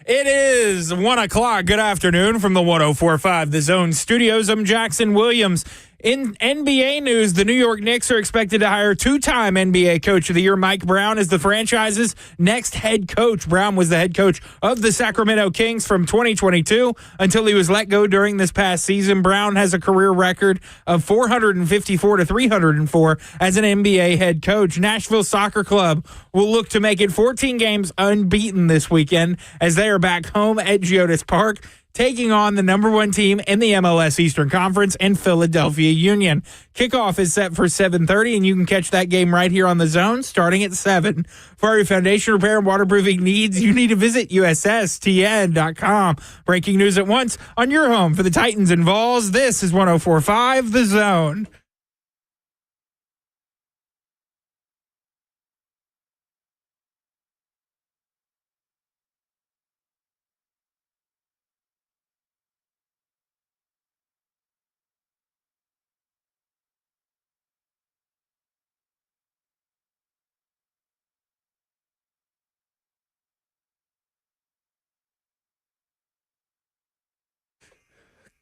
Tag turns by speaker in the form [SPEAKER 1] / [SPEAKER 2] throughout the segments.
[SPEAKER 1] It is 1 o'clock. Good afternoon from the 104.5 The Zone Studios. I'm Jackson Williams. In NBA news, the New York Knicks are expected to hire two-time NBA Coach of the Year Mike Brown as the franchise's next head coach. Brown was the head coach of the Sacramento Kings from 2022 until he was let go during this past season. Brown has a career record of 454 to 304 as an NBA head coach. Nashville Soccer Club will look to make it 14 games unbeaten this weekend as they are back home at Geodis Park, taking on the number one team in the MLS Eastern Conference and Philadelphia Union. Kickoff is set for 7:30, and you can catch that game right here on The Zone starting at 7. For your foundation repair and waterproofing needs, you need to visit USSTN.com. Breaking news at once on your home for the Titans and Vols. This is 104.5 The Zone.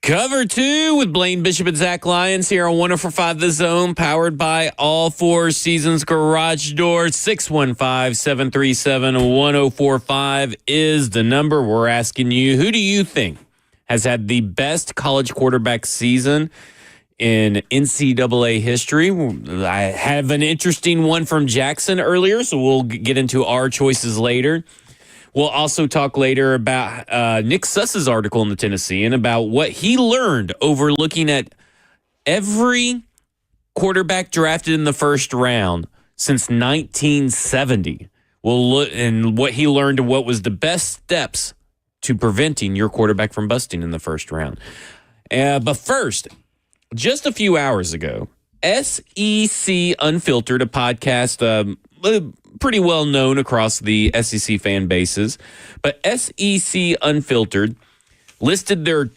[SPEAKER 2] Cover 2 with Blaine Bishop and Zach Lyons here on 104.5 The Zone, powered by All Four Seasons Garage Doors. 615-737-1045 is the number. We're asking you, who do you think has had the best college quarterback season in NCAA history? I have an interesting one from Jackson earlier, so we'll get into our choices later. We'll also talk later about Nick Suss's article in the Tennessean about what he learned over looking at every quarterback drafted in the first round since 1970. We'll look and what he learned and what was the best steps to preventing your quarterback from busting in the first round. But first, just a few hours ago, SEC Unfiltered, a podcast pretty well known across the SEC fan bases, but SEC Unfiltered listed their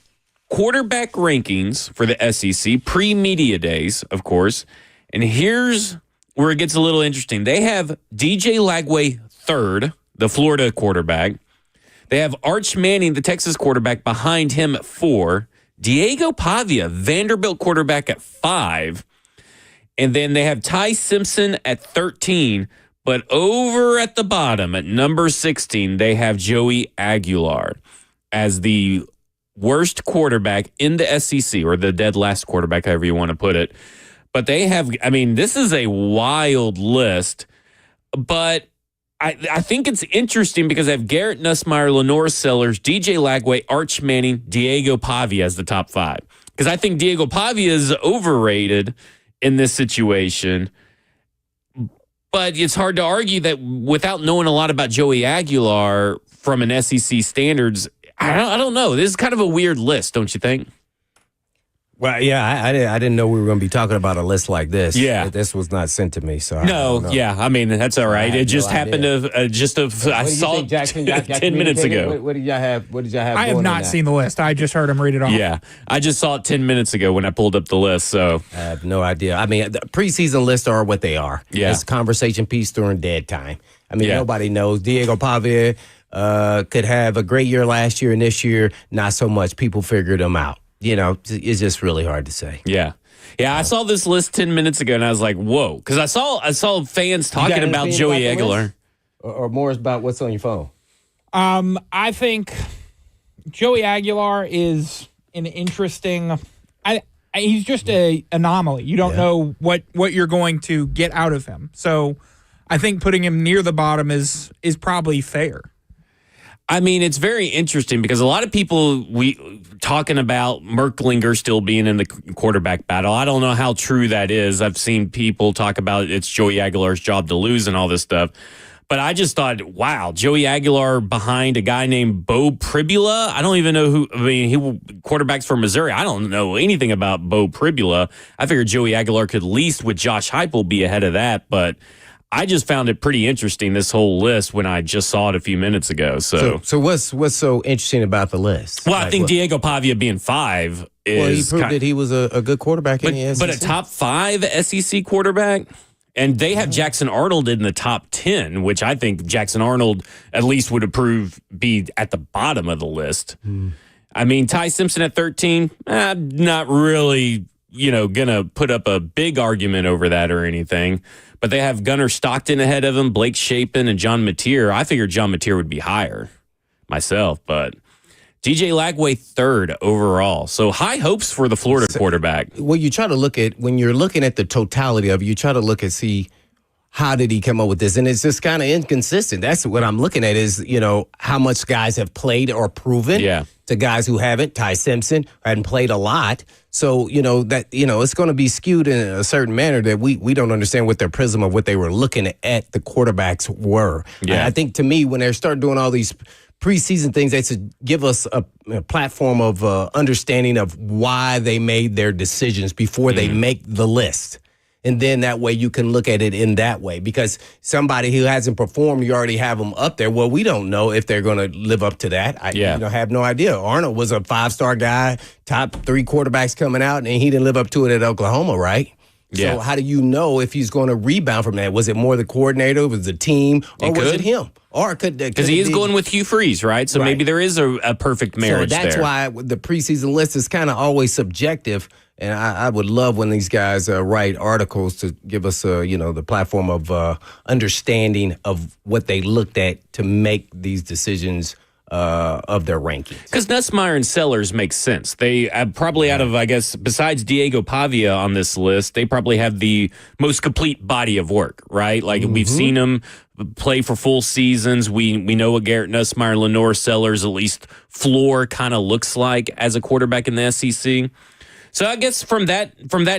[SPEAKER 2] quarterback rankings for the SEC pre-media days, of course. And here's where it gets a little interesting. They have DJ Lagway third, the Florida quarterback. They have Arch Manning, the Texas quarterback, behind him at 4. Diego Pavia, Vanderbilt quarterback, at 5. And then they have Ty Simpson at 13. But over at the bottom, at number 16, they have Joey Aguilar as the worst quarterback in the SEC, or the dead last quarterback, however you want to put it. But they have, I mean, this is a wild list. But I think it's interesting because they have Garrett Nussmeier, Lenore Sellers, DJ Lagway, Arch Manning, Diego Pavia as the top 5. Because I think Diego Pavia is overrated in this situation. But it's hard to argue that without knowing a lot about Joey Aguilar from an SEC standards, I don't know. This is kind of a weird list, don't you think?
[SPEAKER 3] Well, yeah, I didn't know we were going to be talking about a list like this.
[SPEAKER 2] Yeah.
[SPEAKER 3] This was not sent to me, so
[SPEAKER 2] I mean, that's all right. It just happened to, I saw it 10 minutes ago.
[SPEAKER 3] What did y'all have?
[SPEAKER 1] I have not seen the list. I just heard him read it off.
[SPEAKER 2] Yeah, I just saw it 10 minutes ago when I pulled up the list, so.
[SPEAKER 3] I have no idea. I mean, the preseason lists are what they are.
[SPEAKER 2] Yeah.
[SPEAKER 3] It's a conversation piece during dead time. I mean, nobody knows. Diego Pavia could have a great year last year, and this year, not so much. People figured him out. You know, it's just really hard to say.
[SPEAKER 2] Yeah. Yeah, I saw this list 10 minutes ago, and I was like, whoa. Because I saw fans talking about Joey Aguilar.
[SPEAKER 3] Or more about what's on your phone?
[SPEAKER 1] I think Joey Aguilar is an interesting... he's just an anomaly. You don't know what you're going to get out of him. So I think putting him near the bottom is probably fair.
[SPEAKER 2] I mean, it's very interesting because a lot of people talking about Merklinger still being in the quarterback battle. I don't know how true that is. I've seen people talk about it's Joey Aguilar's job to lose and all this stuff. But I just thought, wow, Joey Aguilar behind a guy named Bo Pribula. I don't even know who. I mean, he quarterbacks from Missouri. I don't know anything about Bo Pribula. I figured Joey Aguilar could at least with Josh Heupel be ahead of that, but I just found it pretty interesting, this whole list, when I just saw it a few minutes ago. So
[SPEAKER 3] what's so interesting about the list?
[SPEAKER 2] Well, I think Diego Pavia being 5 is...
[SPEAKER 3] Well, he proved that he was a good quarterback in the SEC.
[SPEAKER 2] But a top 5 SEC quarterback? And they have Jackson Arnold in the top 10, which I think Jackson Arnold at least would be at the bottom of the list. I mean, Ty Simpson at 13, not really, going to put up a big argument over that or anything. But they have Gunnar Stockton ahead of him, Blake Shapen, and John Mateer. I figured John Mateer would be higher myself, but DJ Lagway third overall. So high hopes for the Florida quarterback.
[SPEAKER 3] Well, you try to look at, when you're looking at the totality of it, you try to look and see how did he come up with this? And it's just kind of inconsistent. That's what I'm looking at is, how much guys have played or proven to guys who haven't. Ty Simpson hadn't played a lot. So, it's going to be skewed in a certain manner that we don't understand what their prism of what they were looking at the quarterbacks were.
[SPEAKER 2] Yeah.
[SPEAKER 3] I think to me, when they start doing all these preseason things, they should give us a platform of understanding of why they made their decisions before they make the list. And then that way you can look at it in that way. Because somebody who hasn't performed, you already have them up there. Well, we don't know if they're going to live up to that. I have no idea. Arnold was a 5-star guy, top 3 quarterbacks coming out, and he didn't live up to it at Oklahoma, right?
[SPEAKER 2] Yeah.
[SPEAKER 3] So how do you know if he's going to rebound from that? Was it more the coordinator, was it the team, or was it him? Or because
[SPEAKER 2] he is going with Hugh Freeze, right? So maybe there is a perfect marriage there.
[SPEAKER 3] So that's why the preseason list is kind of always subjective. And I would love when these guys write articles to give us, the platform of understanding of what they looked at to make these decisions of their rankings.
[SPEAKER 2] Because Nussmeier and Sellers make sense. They probably out of, I guess, besides Diego Pavia on this list, they probably have the most complete body of work, right? Like we've seen them play for full seasons. We know what Garrett Nussmeier, Lenore Sellers, at least floor kind of looks like as a quarterback in the SEC. So I guess from that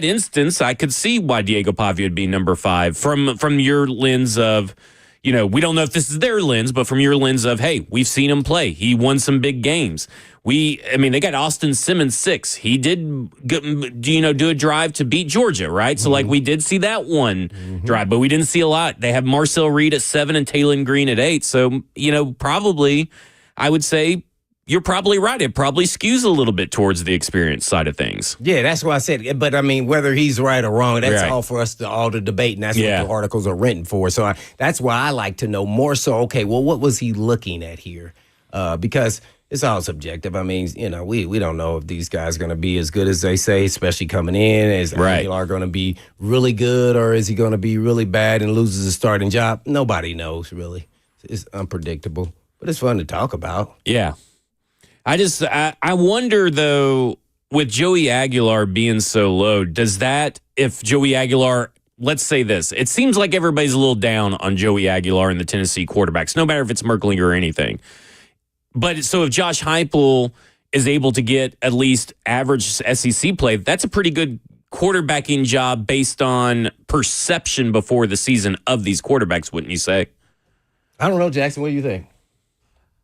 [SPEAKER 2] instance, I could see why Diego Pavia would be number 5 from your lens of, we don't know if this is their lens, but from your lens of, hey, we've seen him play. He won some big games. They got Austin Simmons 6. He did, do a drive to beat Georgia, right? So we did see that one drive, but we didn't see a lot. They have Marcel Reed at 7 and Taylon Green at 8. So, probably I would say, you're probably right. It probably skews a little bit towards the experience side of things.
[SPEAKER 3] Yeah, that's what I said. But, whether he's right or wrong, that's all for us to all to debate, and that's what the articles are written for. So that's why I like to know more so, okay, well, what was he looking at here? Because it's all subjective. We don't know if these guys are going to be as good as they say, especially coming in. Is Aguilar going to be really good, or is he going to be really bad and loses his starting job? Nobody knows, really. It's unpredictable. But it's fun to talk about.
[SPEAKER 2] Yeah. I wonder, though, with Joey Aguilar being so low, if Joey Aguilar, let's say this, it seems like everybody's a little down on Joey Aguilar and the Tennessee quarterbacks, no matter if it's Merkling or anything. But so if Josh Heupel is able to get at least average SEC play, that's a pretty good quarterbacking job based on perception before the season of these quarterbacks, wouldn't you say?
[SPEAKER 3] I don't know, Jackson. What do you think?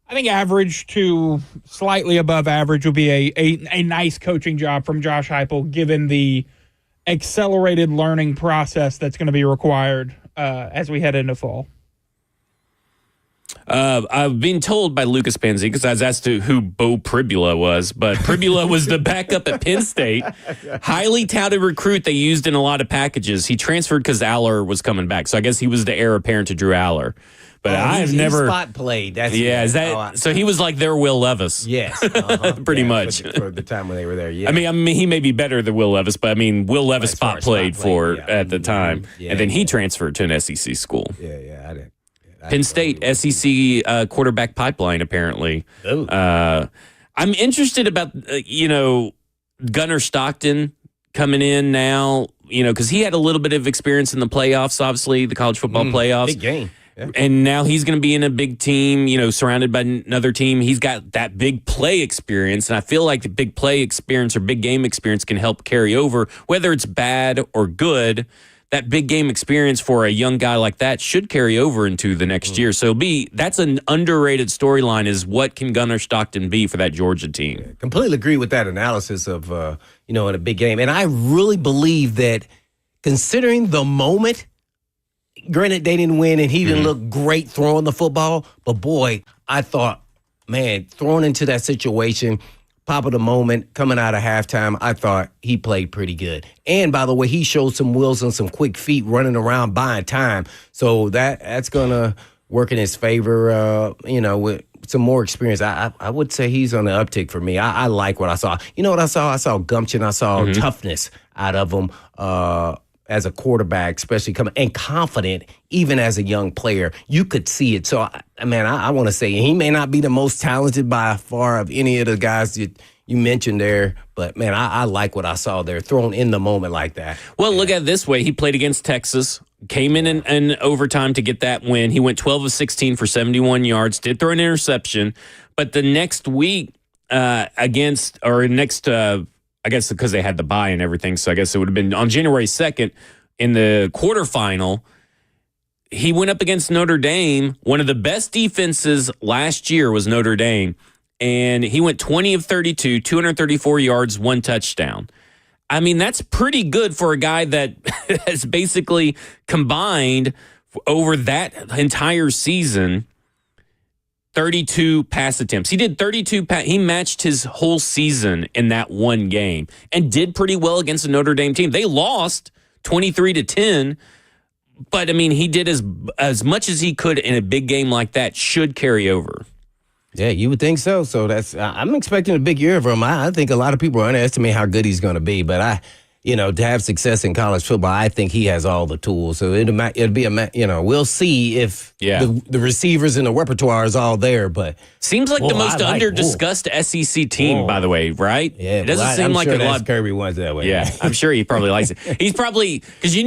[SPEAKER 1] I think average to slightly above average would be a nice coaching job from Josh Heupel, given the accelerated learning process that's going to be required as we head into fall.
[SPEAKER 2] I've been told by Lucas Panzi, because I was asked who Bo Pribula was, but Pribula was the backup at Penn State. Highly touted recruit they used in a lot of packages. He transferred because Aller was coming back. So I guess he was the heir apparent to Drew Aller. But I've never
[SPEAKER 3] spot played. That's
[SPEAKER 2] so he was like their Will Levis.
[SPEAKER 3] Yes,
[SPEAKER 2] pretty much
[SPEAKER 3] for the time when they were there. Yeah,
[SPEAKER 2] I mean, he may be better than Will Levis, but Will Levis spot played at the time, and then he transferred to an SEC school.
[SPEAKER 3] Yeah, I did.
[SPEAKER 2] Penn State SEC quarterback pipeline apparently. I'm interested about Gunnar Stockton coming in now. Because he had a little bit of experience in the playoffs, obviously the college football playoffs.
[SPEAKER 3] Big game. Yeah.
[SPEAKER 2] And now he's going to be in a big team, surrounded by another team. He's got that big play experience, and I feel like the big play experience or big game experience can help carry over, whether it's bad or good. That big game experience for a young guy like that should carry over into the next year. So that's an underrated storyline, is what can Gunnar Stockton be for that Georgia team?
[SPEAKER 3] Yeah, completely agree with that analysis of, in a big game. And I really believe that, considering the moment, granted, they didn't win and he didn't look great throwing the football, but boy, I thought, man, thrown into that situation, pop of the moment, coming out of halftime, I thought he played pretty good. And by the way, he showed some wheels and some quick feet running around buying time. So that's gonna work in his favor. With some more experience, I would say he's on the uptick for me. I like what I saw. You know what I saw? I saw gumption. I saw toughness out of him as a quarterback, especially coming and confident, even as a young player. You could see it. So, I want to say he may not be the most talented by far of any of the guys that you mentioned there, but man, I like what I saw there, thrown in the moment like that.
[SPEAKER 2] Well, look at it this way. He played against Texas, came in overtime to get that win. He went 12 of 16 for 71 yards, did throw an interception, but the next week I guess because they had the bye and everything, so I guess it would have been on January 2nd in the quarterfinal. He went up against Notre Dame. One of the best defenses last year was Notre Dame, and he went 20 of 32, 234 yards, 1 touchdown. I mean, that's pretty good for a guy that has basically combined over that entire season 32 pass attempts. He did 32 he matched his whole season in that one game and did pretty well against the Notre Dame team. They lost 23-10, but I mean, he did as much as he could in a big game like that. Should carry over.
[SPEAKER 3] Yeah, you would think so. So I'm expecting a big year from him. I think a lot of people underestimate how good he's going to be, but to have success in college football, I think he has all the tools. So it'll be we'll see if the receivers and the repertoire is all there. But
[SPEAKER 2] seems like the most under-discussed SEC team, by the way, right?
[SPEAKER 3] Yeah,
[SPEAKER 2] it doesn't seem like a lot.
[SPEAKER 3] Kirby wants that way.
[SPEAKER 2] Yeah, I'm sure he probably likes it. He's probably because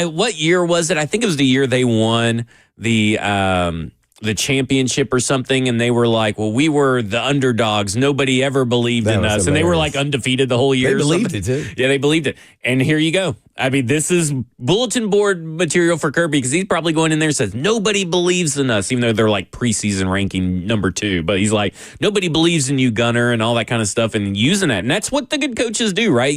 [SPEAKER 2] what year was it? I think it was the year they won the championship or something, and they were like, well, we were the underdogs. Nobody ever believed in us. And they were like undefeated the whole year.
[SPEAKER 3] They believed it, too.
[SPEAKER 2] Yeah, they believed it. And here you go. I mean, this is bulletin board material for Kirby because he's probably going in there and says, nobody believes in us, even though they're like preseason ranking number 2. But he's like, nobody believes in you, Gunnar, and all that kind of stuff, and using that. And that's what the good coaches do, right?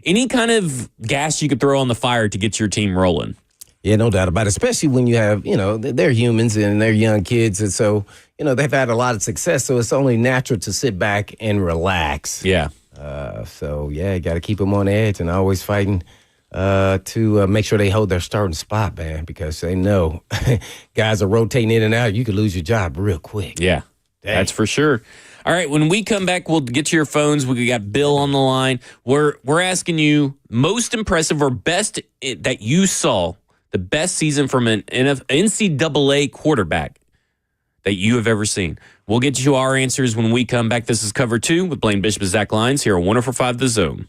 [SPEAKER 2] Any kind of gas you could throw on the fire to get your team rolling.
[SPEAKER 3] Yeah, no doubt about it, especially when you have, they're humans and they're young kids. And so, they've had a lot of success. So it's only natural to sit back and relax.
[SPEAKER 2] Yeah.
[SPEAKER 3] You got to keep them on edge and always fighting to make sure they hold their starting spot, man, because they know guys are rotating in and out. You could lose your job real quick.
[SPEAKER 2] Yeah, that's for sure. All right, when we come back, we'll get to your phones. We got Bill on the line. We're asking you most impressive or best that you saw, the best season from an NCAA quarterback that you have ever seen. We'll get you our answers when we come back. This is Cover 2 with Blaine Bishop and Zach Lyons here on 104.5 The Zone.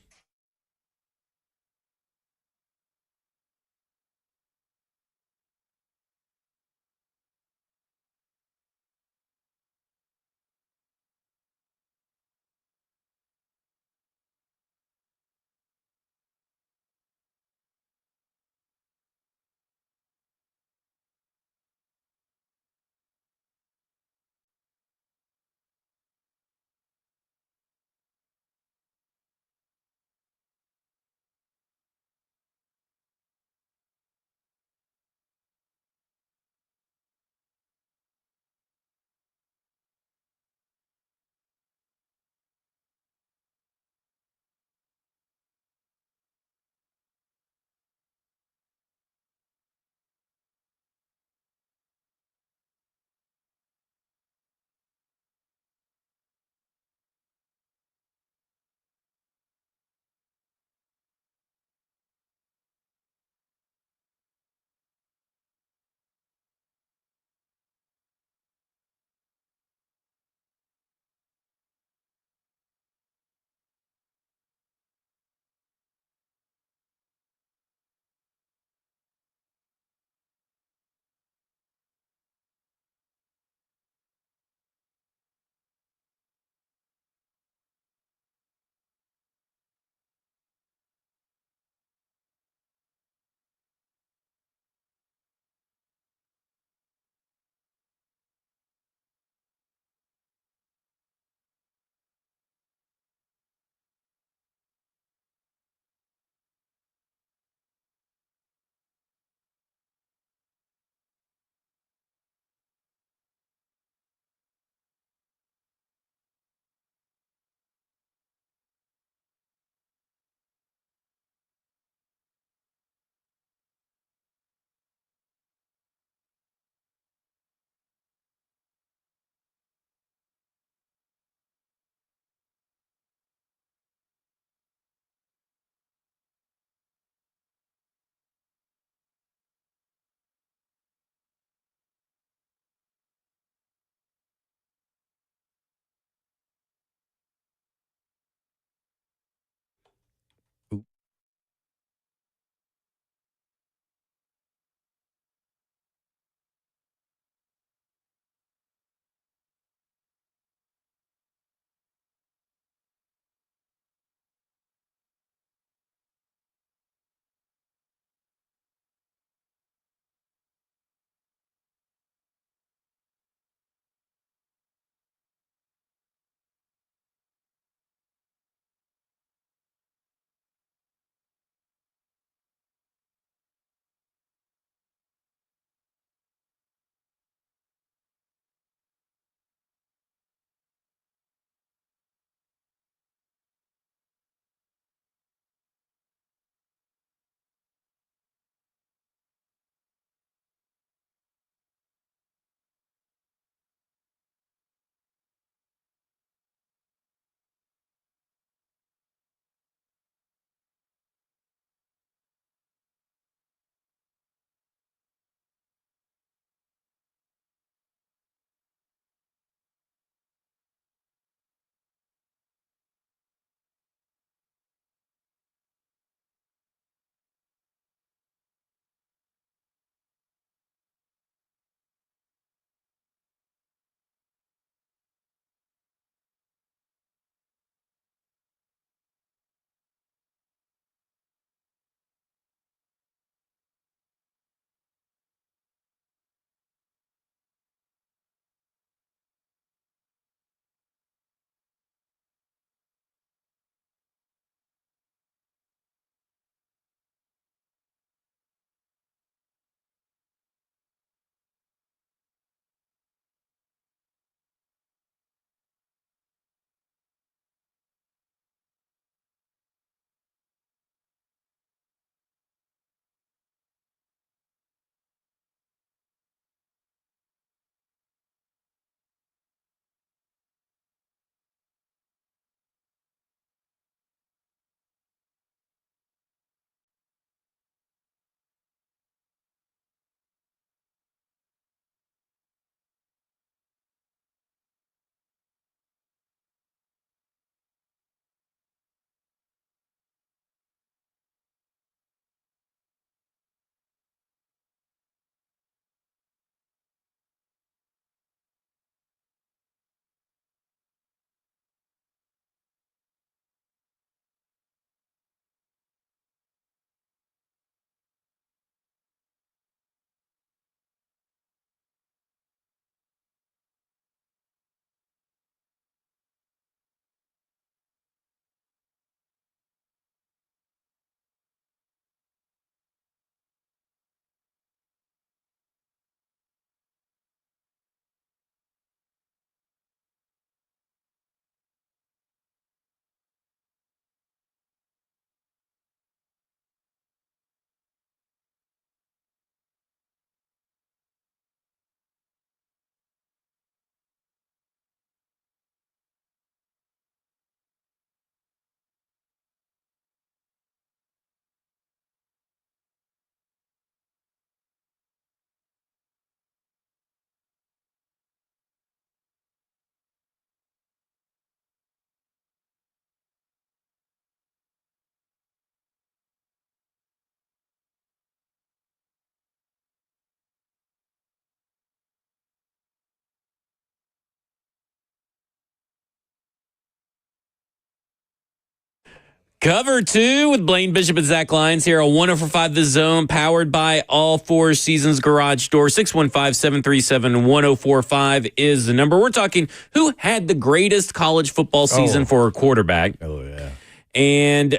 [SPEAKER 2] Cover 2 with Blaine Bishop and Zach Lyons here on 104.5 The Zone, powered by All Four Seasons Garage Door. 615-737-1045 is the number. We're talking who had the greatest college football season for a quarterback.
[SPEAKER 3] Oh, yeah.
[SPEAKER 2] And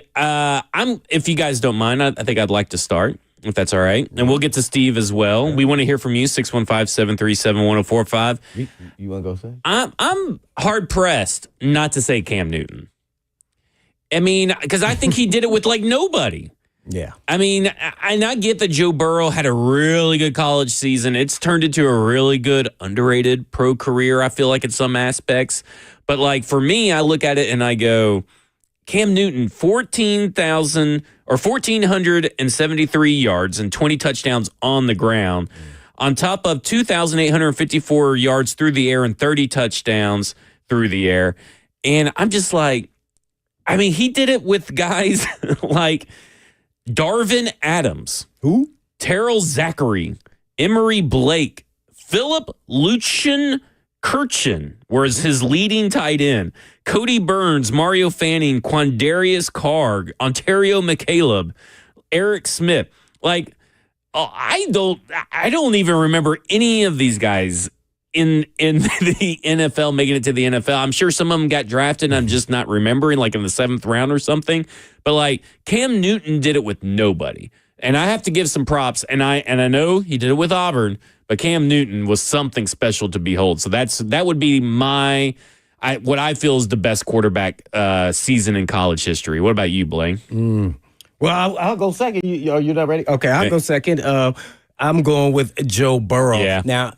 [SPEAKER 2] if you guys don't mind, I think I'd like to start, if that's all right. And we'll get to Steve as well. We want to hear from you, 615-737-1045.
[SPEAKER 3] You want to go say?
[SPEAKER 2] I'm hard-pressed not to say Cam Newton. I mean, because I think he did it with, like, nobody.
[SPEAKER 3] Yeah.
[SPEAKER 2] I mean, I get that Joe Burrow had a really good college season. It's turned into a really good, underrated pro career, I feel like, in some aspects. But, like, for me, I look at it and I go, Cam Newton, 1,473 yards and 20 touchdowns on the ground, on top of 2,854 yards through the air and 30 touchdowns through the air. And I'm just like, I mean, he did it with guys like Darvin Adams,
[SPEAKER 3] Who?
[SPEAKER 2] Terrell Zachary, Emery Blake, Philip Lucian Kirchen was his leading tight end, Cody Burns, Mario Fanning, Quandarius Carr, Ontario McCaleb, Eric Smith. Like, I don't even remember any of these guys in the NFL making it to the NFL. I'm sure some of them got drafted and I'm just not remembering, like in the 7th round or something. But like Cam Newton did it with nobody. And I have to give some props. And I know he did it with Auburn, but Cam Newton was something special to behold. So that would be what I feel is the best quarterback season in college history. What about you, Blaine?
[SPEAKER 3] Well, I'll go second. You're not ready? Okay, I'll go second. I'm going with Joe Burrow.
[SPEAKER 2] Yeah.
[SPEAKER 3] Now,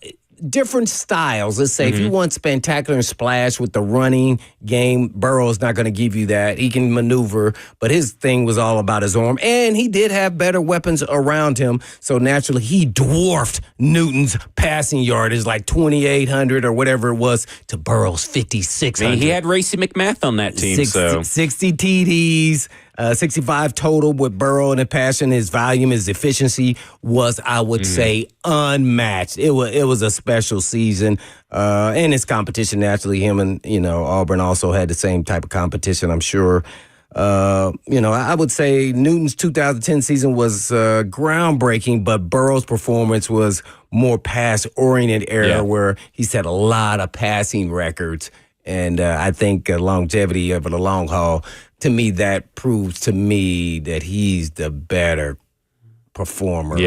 [SPEAKER 3] different styles. Let's say if you want spectacular and splash with the running game, Burrow's not going to give you that. He can maneuver, but his thing was all about his arm, and he did have better weapons around him, so naturally he dwarfed Newton's passing yardage, like 2,800 or whatever it was, to Burrow's 5,600.
[SPEAKER 2] He had Racy McMath on that team.
[SPEAKER 3] 60 TDs. 65 total with Burrow and the passion. His volume, his efficiency was, I would say, unmatched. It was a special season. And his competition, naturally, him and, Auburn also had the same type of competition, I'm sure. I would say Newton's 2010 season was groundbreaking, but Burrow's performance was more pass-oriented era where he set a lot of passing records. And I think longevity over the long haul, to me, that proves to me that he's the better performer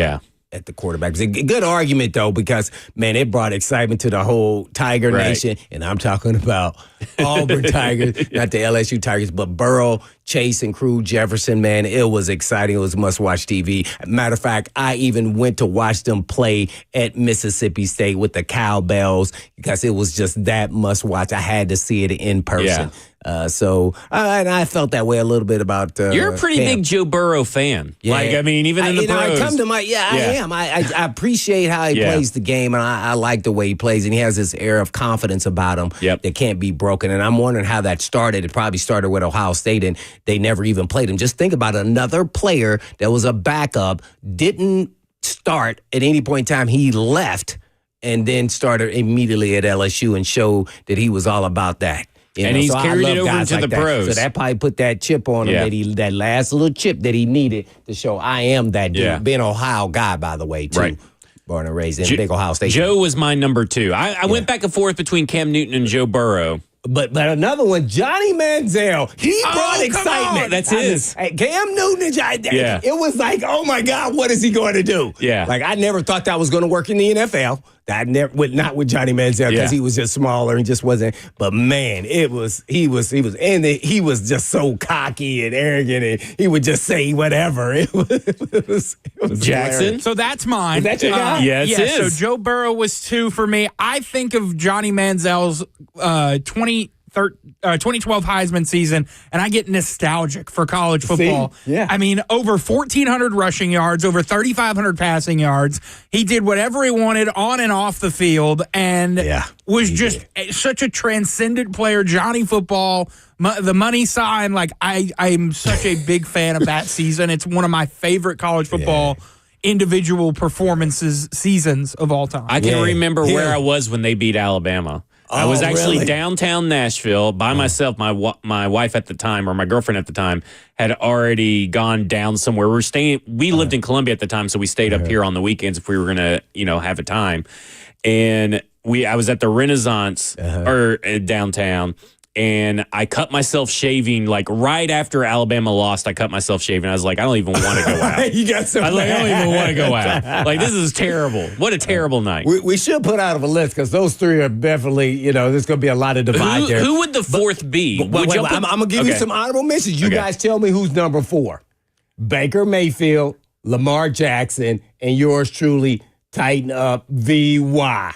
[SPEAKER 3] at the quarterback. It's a good argument, though, because, man, it brought excitement to the whole Tiger Nation. And I'm talking about Auburn Tigers, not the LSU Tigers, but Burrow, Chase, and crew, Jefferson, man, it was exciting. It was must-watch TV. Matter of fact, I even went to watch them play at Mississippi State with the cowbells because it was just that must-watch. I had to see it in person. And I felt that way a little bit about
[SPEAKER 2] You're a pretty big Joe Burrow fan.
[SPEAKER 3] Yeah.
[SPEAKER 2] Like, I mean, even in the pros.
[SPEAKER 3] I am. I appreciate how he plays the game, and I like the way he plays, and he has this air of confidence about him that can't be broken. And I'm wondering how that started. It probably started with Ohio State, and they never even played him. Just think about another player that was a backup, didn't start at any point in time. He left and then started immediately at LSU and showed that he was all about that.
[SPEAKER 2] He's carried it over into the pros.
[SPEAKER 3] So that probably put that chip on him, that last little chip that he needed to show I am that dude. Being an Ohio guy, by the way, too. Right. Born and raised in big Ohio State.
[SPEAKER 2] Joe was my number 2. I went back and forth between Cam Newton and Joe Burrow.
[SPEAKER 3] But another one, Johnny Manziel. He brought excitement.
[SPEAKER 2] That's his.
[SPEAKER 3] Cam Newton and Johnny. It was like, oh my God, what is he going to do?
[SPEAKER 2] Yeah.
[SPEAKER 3] Like I never thought that was going to work in the NFL. Not with Johnny Manziel because he was just smaller and just wasn't. But man, he was just so cocky and arrogant, and he would just say whatever. It was
[SPEAKER 2] Jackson.
[SPEAKER 3] Hilarious.
[SPEAKER 1] So that's mine.
[SPEAKER 3] Is that your guy?
[SPEAKER 2] Yes, it is.
[SPEAKER 1] So Joe Burrow was 2 for me. I think of Johnny Manziel's 2012 Heisman season, and I get nostalgic for college football.
[SPEAKER 3] See? Yeah.
[SPEAKER 1] I mean, over 1,400 rushing yards, over 3,500 passing yards. He did whatever he wanted on and off the field, and was just such a transcendent player. Johnny Football, the money sign. Like I'm such a big fan of that season. It's one of my favorite college football individual performances seasons of all time.
[SPEAKER 2] I can remember where I was when they beat Alabama. I was actually
[SPEAKER 3] really?
[SPEAKER 2] downtown Nashville by myself. My wife at the time, or my girlfriend at the time, had already gone down somewhere. We lived in Columbia at the time, so we stayed up here on the weekends if we were going to, have a time. And I was at the Renaissance downtown. And I cut myself shaving, like right after Alabama lost. I cut myself shaving. I was like, I don't even want to go out.
[SPEAKER 3] You got some.
[SPEAKER 2] I was like, I don't even want to go out. Like, this is terrible. What a terrible night.
[SPEAKER 3] We should put out of a list because those three are definitely, there's going to be a lot of divide there.
[SPEAKER 2] Who would the fourth be?
[SPEAKER 3] I'm going to give you some honorable mentions. You guys tell me who's number 4. Baker Mayfield, Lamar Jackson, and yours truly, Tighten Up VY.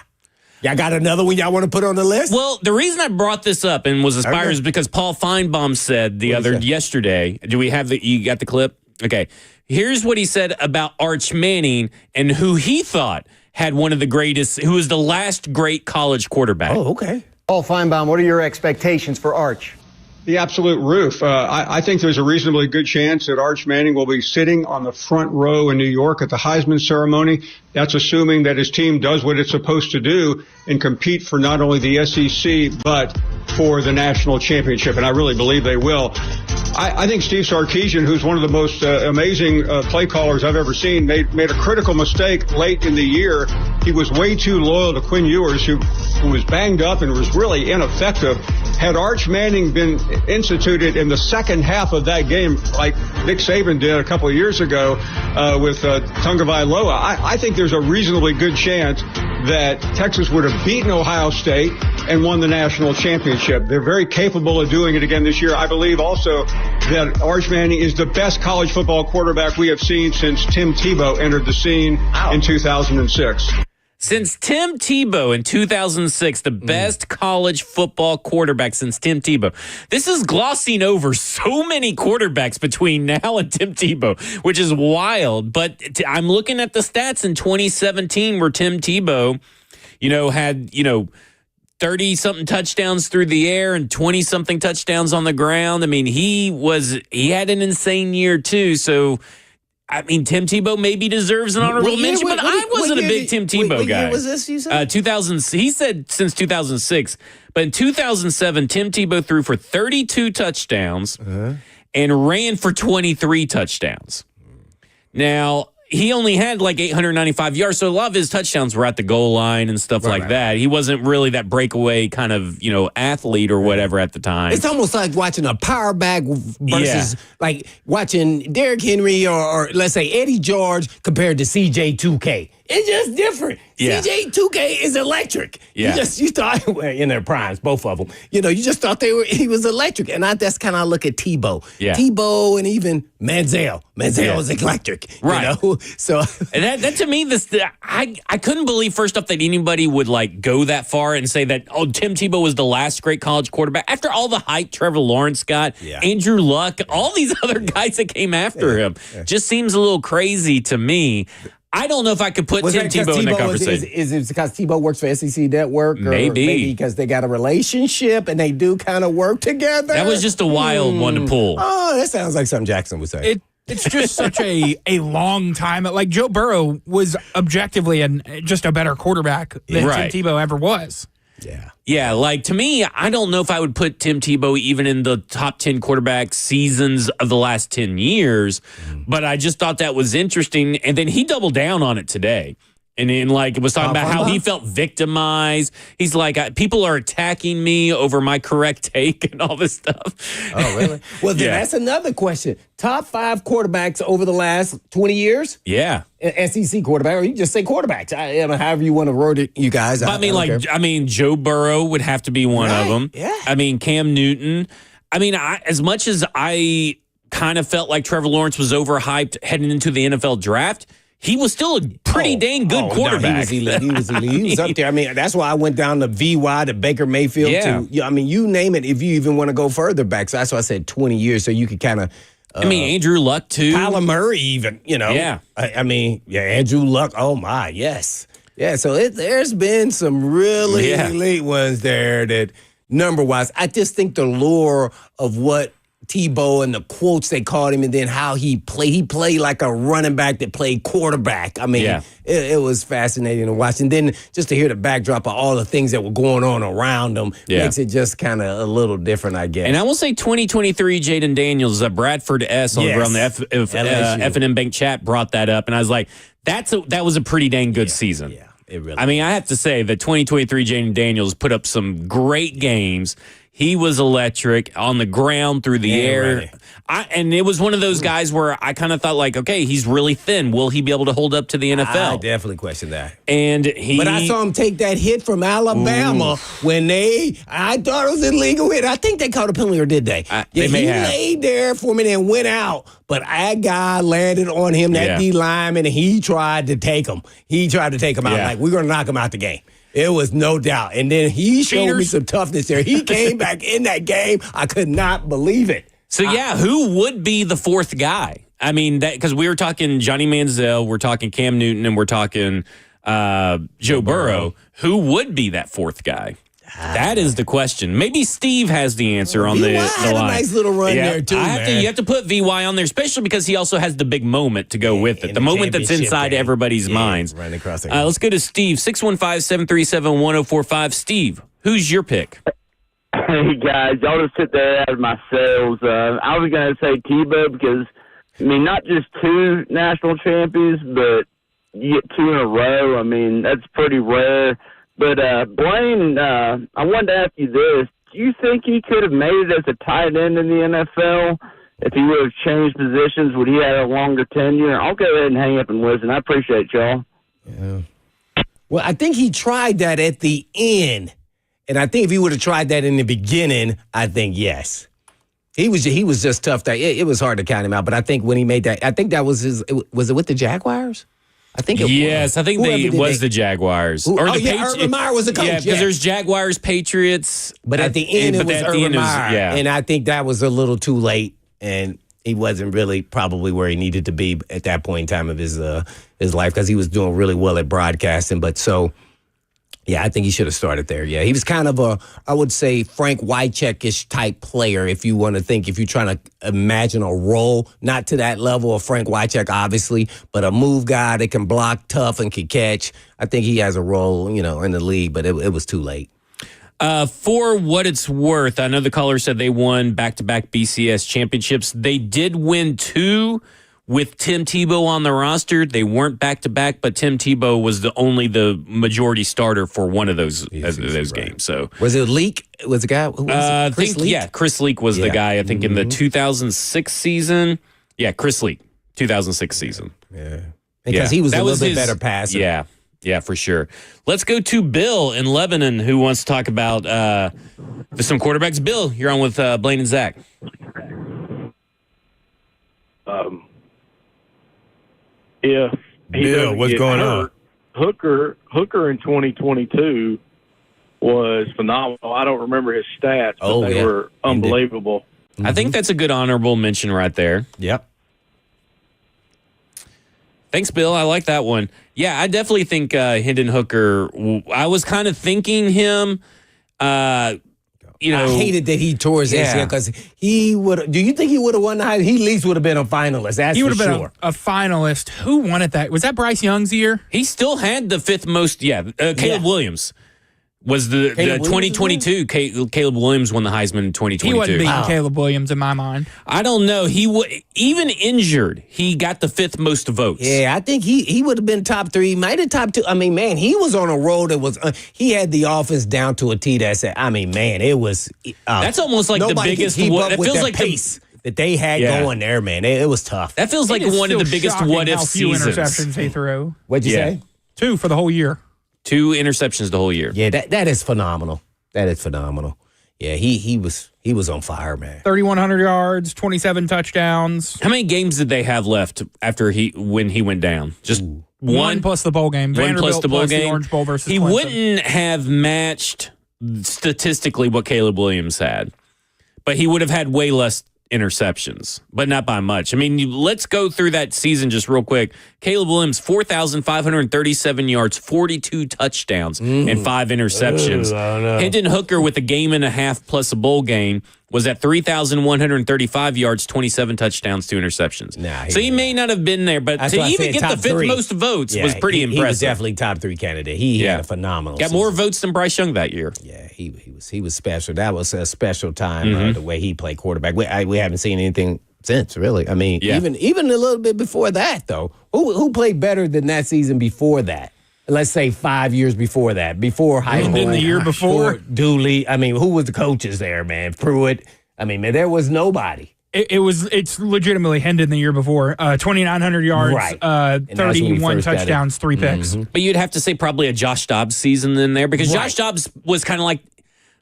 [SPEAKER 3] Y'all got another one y'all want to put on the list?
[SPEAKER 2] Well, the reason I brought this up and was inspired is because Paul Feinbaum said yesterday. Do we have you got the clip? Okay. Here's what he said about Arch Manning and who he thought had one of the greatest, who was the last great college quarterback.
[SPEAKER 3] Oh, okay.
[SPEAKER 4] Paul Feinbaum, what are your expectations for Arch?
[SPEAKER 5] The absolute roof. I think there's a reasonably good chance that Arch Manning will be sitting on the front row in New York at the Heisman ceremony. That's assuming that his team does what it's supposed to do and compete for not only the SEC, but for the national championship. And I really believe they will. I think Steve Sarkisian, who's one of the most amazing play callers I've ever seen, made a critical mistake late in the year. He was way too loyal to Quinn Ewers, who was banged up and was really ineffective. Had Arch Manning been instituted in the second half of that game, like Nick Saban did a couple of years ago with Tagovailoa, I think there's a reasonably good chance that Texas would have beaten Ohio State and won the national championship. They're very capable of doing it again this year. I believe also that Arch Manning is the best college football quarterback we have seen since Tim Tebow entered the scene in 2006.
[SPEAKER 2] Since Tim Tebow in 2006, the best college football quarterback since Tim Tebow. This is glossing over so many quarterbacks between now and Tim Tebow, which is wild. But I'm looking at the stats in 2017 where Tim Tebow, had, 30-something touchdowns through the air and 20-something touchdowns on the ground. I mean, he had an insane year too. So, I mean, Tim Tebow maybe deserves an honorable mention, but I wasn't a big Tim Tebow guy.
[SPEAKER 3] What year was this, you said?
[SPEAKER 2] 2000. He said since 2006. But in 2007, Tim Tebow threw for 32 touchdowns and ran for 23 touchdowns. Now, he only had like 895 yards, so a lot of his touchdowns were at the goal line and stuff like that. He wasn't really that breakaway kind of, athlete or whatever at the time.
[SPEAKER 3] It's almost like watching a power back versus like watching Derrick Henry or let's say Eddie George compared to CJ 2K. It's just different.
[SPEAKER 2] Yeah.
[SPEAKER 3] CJ 2K is electric.
[SPEAKER 2] Yeah.
[SPEAKER 3] You thought in their primes, both of them. You just thought he was electric, and that's kind of I look at Tebow.
[SPEAKER 2] Yeah.
[SPEAKER 3] Tebow and even Manziel. Manziel is electric.
[SPEAKER 2] Right.
[SPEAKER 3] So
[SPEAKER 2] and that to me, I couldn't believe first off that anybody would like go that far and say that Tim Tebow was the last great college quarterback after all the hype Trevor Lawrence got, Andrew Luck, all these other guys that came after him. Just seems a little crazy to me. I don't know if I could put Tim Tebow in that conversation.
[SPEAKER 3] Is it because Tebow works for SEC Network? Or
[SPEAKER 2] maybe
[SPEAKER 3] because they got a relationship and they do kind of work together?
[SPEAKER 2] That was just a wild one to pull.
[SPEAKER 3] Oh, that sounds like something Jackson would say.
[SPEAKER 1] It's just such a long time. Like Joe Burrow was objectively just a better quarterback than Tim Tebow ever was.
[SPEAKER 2] Yeah, like to me, I don't know if I would put Tim Tebow even in the top 10 quarterback seasons of the last 10 years, but I just thought that was interesting. And then he doubled down on it today. And it was talking about how he felt victimized. He's like, people are attacking me over my correct take and all this stuff.
[SPEAKER 3] Oh, really? Well, then that's another question. Top 5 quarterbacks over the last 20 years?
[SPEAKER 2] Yeah.
[SPEAKER 3] SEC quarterback, or you just say quarterbacks. However you want to word it, you guys.
[SPEAKER 2] Joe Burrow would have to be one of them.
[SPEAKER 3] Yeah.
[SPEAKER 2] I mean, Cam Newton. I mean, as much as I kind of felt like Trevor Lawrence was overhyped heading into the NFL draft, he was still a pretty dang good quarterback.
[SPEAKER 3] No, he was elite. He was up there. I mean, that's why I went down to VY to Baker Mayfield.
[SPEAKER 2] Yeah.
[SPEAKER 3] You name it if you even want to go further back. So that's why I said 20 years, so you could kind of.
[SPEAKER 2] Andrew Luck, too.
[SPEAKER 3] Kyler Murray, even, Yeah. Andrew Luck. Oh, my, yes. Yeah, so there's been some really elite ones there that, number-wise, I just think the lure of what Tebow and the quotes they called him, and then how he played. He played like a running back that played quarterback. I mean, it was fascinating to watch. And then just to hear the backdrop of all the things that were going on around him makes it just kind of a little different, I guess.
[SPEAKER 2] And I will say 2023 Jaden Daniels, Bradford S. on the F&M Bank chat brought that up, and I was like, that was a pretty dang good season.
[SPEAKER 3] Yeah, it really
[SPEAKER 2] I mean, I have to say that 2023 Jaden Daniels put up some great games. He was electric on the ground, through the air. And it was one of those guys where I kind of thought, like, okay, he's really thin. Will he be able to hold up to the NFL?
[SPEAKER 3] I definitely question that.
[SPEAKER 2] But
[SPEAKER 3] I saw him take that hit from Alabama when I thought it was an illegal hit. I think they called a penalty, or did they?
[SPEAKER 2] They may have.
[SPEAKER 3] He laid there for a minute and went out, but that guy landed on him, that D lineman, and he tried to take him. Out. Like, we're going to knock him out the game. It was no doubt. And then he showed me some toughness there. He came back in that game. I could not believe it.
[SPEAKER 2] So, who would be the fourth guy? I mean, because we were talking Johnny Manziel, we're talking Cam Newton, and we're talking Joe Burrow. Who would be that fourth guy? That is the question. Maybe Steve has the answer on the
[SPEAKER 3] had
[SPEAKER 2] line.
[SPEAKER 3] A nice little run there, too,
[SPEAKER 2] You have to put VY on there, especially because he also has the big moment to go with it. The moment that's inside everybody's minds.
[SPEAKER 3] Right across
[SPEAKER 2] let's go to Steve, 615-737-1045. Steve, who's your pick?
[SPEAKER 6] Hey, guys, y'all just sit there out of my cells. I was going to say Tebow because, I mean, not just 2 national champions, but you get 2 in a row. I mean, that's pretty rare. But, Blaine, I wanted to ask you this. Do you think he could have made it as a tight end in the NFL? If he would have changed positions, would he have a longer tenure? I'll go ahead and hang up and listen. I appreciate y'all.
[SPEAKER 3] Yeah. Well, I think he tried that at the end. And I think if he would have tried that in the beginning, I think yes. He was just tough. It was hard to count him out. But I think when he made that, I think that was was it with the Jaguars? I think it was.
[SPEAKER 2] I think it was the Jaguars.
[SPEAKER 3] Urban Meyer was the coach.
[SPEAKER 2] Yeah, because there's Jaguars, Patriots.
[SPEAKER 3] But at the end, it was Urban Meyer. And I think that was a little too late, and he wasn't really probably where he needed to be at that point in time of his life, because he was doing really well at broadcasting. But yeah, I think he should have started there. Yeah, he was kind of I would say, Frank Wycheck-ish type player, if you're trying to imagine a role, not to that level of Frank Wycheck, obviously, but a move guy that can block tough and can catch. I think he has a role, in the league, but it was too late.
[SPEAKER 2] For what it's worth, I know the caller said they won back-to-back BCS championships. They did win 2 with Tim Tebow on the roster. They weren't back-to-back, but Tim Tebow was the majority starter for one of those games. So
[SPEAKER 3] was it Leak? Was the guy? Who was it? Chris Leak?
[SPEAKER 2] Yeah, Chris Leak was the guy, I think, in the 2006 season. Yeah, Chris Leak, 2006 season.
[SPEAKER 3] Yeah. Because he was a little bit better passer.
[SPEAKER 2] Yeah, for sure. Let's go to Bill in Lebanon, who wants to talk about some quarterbacks. Bill, you're on with Blaine and Zach.
[SPEAKER 7] If
[SPEAKER 3] Bill, what's going on?
[SPEAKER 7] Hooker in 2022 was phenomenal. I don't remember his stats, but they were unbelievable.
[SPEAKER 2] I think that's a good honorable mention right there.
[SPEAKER 3] Yep.
[SPEAKER 2] Thanks, Bill. I like that one. Yeah, I definitely think Hendon Hooker. I was kind of thinking him. I
[SPEAKER 3] hated that he tore his ACL because he would. Do you think he would have won the Heisman? He at least would have been a finalist. That's
[SPEAKER 1] he would have been
[SPEAKER 3] sure.
[SPEAKER 1] a finalist. Who won it? Was that Bryce Young's year?
[SPEAKER 2] He still had the 5th most. Caleb Williams was the 2022. Caleb Williams won the Heisman in 2022.
[SPEAKER 1] He wasn't beating Caleb Williams in my mind.
[SPEAKER 2] I don't know. Even injured, he got the 5th most votes.
[SPEAKER 3] Yeah, I think he would have been top 3, might have top 2. I mean, man, he was on a road that was. He had the offense down to a T. It was.
[SPEAKER 2] That's almost like the biggest.
[SPEAKER 3] That feels like pace that they had going there, man. It was tough.
[SPEAKER 2] That feels like one of the biggest what if seasons.
[SPEAKER 1] Interceptions he threw.
[SPEAKER 3] What'd you say?
[SPEAKER 1] 2 for the whole year.
[SPEAKER 2] 2 interceptions the whole year.
[SPEAKER 3] Yeah, that is phenomenal. That is phenomenal. Yeah, he was on fire, man.
[SPEAKER 1] 3,100 yards, 27 touchdowns.
[SPEAKER 2] How many games did they have left after when he went down? Just one
[SPEAKER 1] plus the bowl game.
[SPEAKER 2] One plus the bowl game.
[SPEAKER 1] The Orange Bowl versus
[SPEAKER 2] He
[SPEAKER 1] Clemson.
[SPEAKER 2] wouldn't have matched statistically what Caleb Williams had, but he would have had way less interceptions, but not by much. I mean, let's go through that season just real quick. Caleb Williams, 4,537 yards, 42 touchdowns, and 5 interceptions. Hendon Hooker with a game and a half plus a bowl game, was at 3,135 yards, 27 touchdowns, 2 interceptions. So he may not have been there, but to even get the fifth most votes was pretty impressive.
[SPEAKER 3] He was definitely top 3 candidate. He had a phenomenal
[SPEAKER 2] Got
[SPEAKER 3] season.
[SPEAKER 2] more votes than Bryce Young that year.
[SPEAKER 3] Yeah, he was special. That was a special time, the way he played quarterback. We haven't seen anything since, really. I mean, even a little bit before that, though. Who played better than that season before that? Let's say 5 years before that, before high school.
[SPEAKER 1] And then the year before?
[SPEAKER 3] Dooley. I mean, who was the coaches there, man? Pruitt. I mean, man, there was nobody.
[SPEAKER 1] It's legitimately Hendon the year before. 2,900 yards,
[SPEAKER 3] Right.
[SPEAKER 1] 31 touchdowns, 3 picks.
[SPEAKER 2] But you'd have to say probably a Josh Dobbs season in there because Josh Dobbs was kind of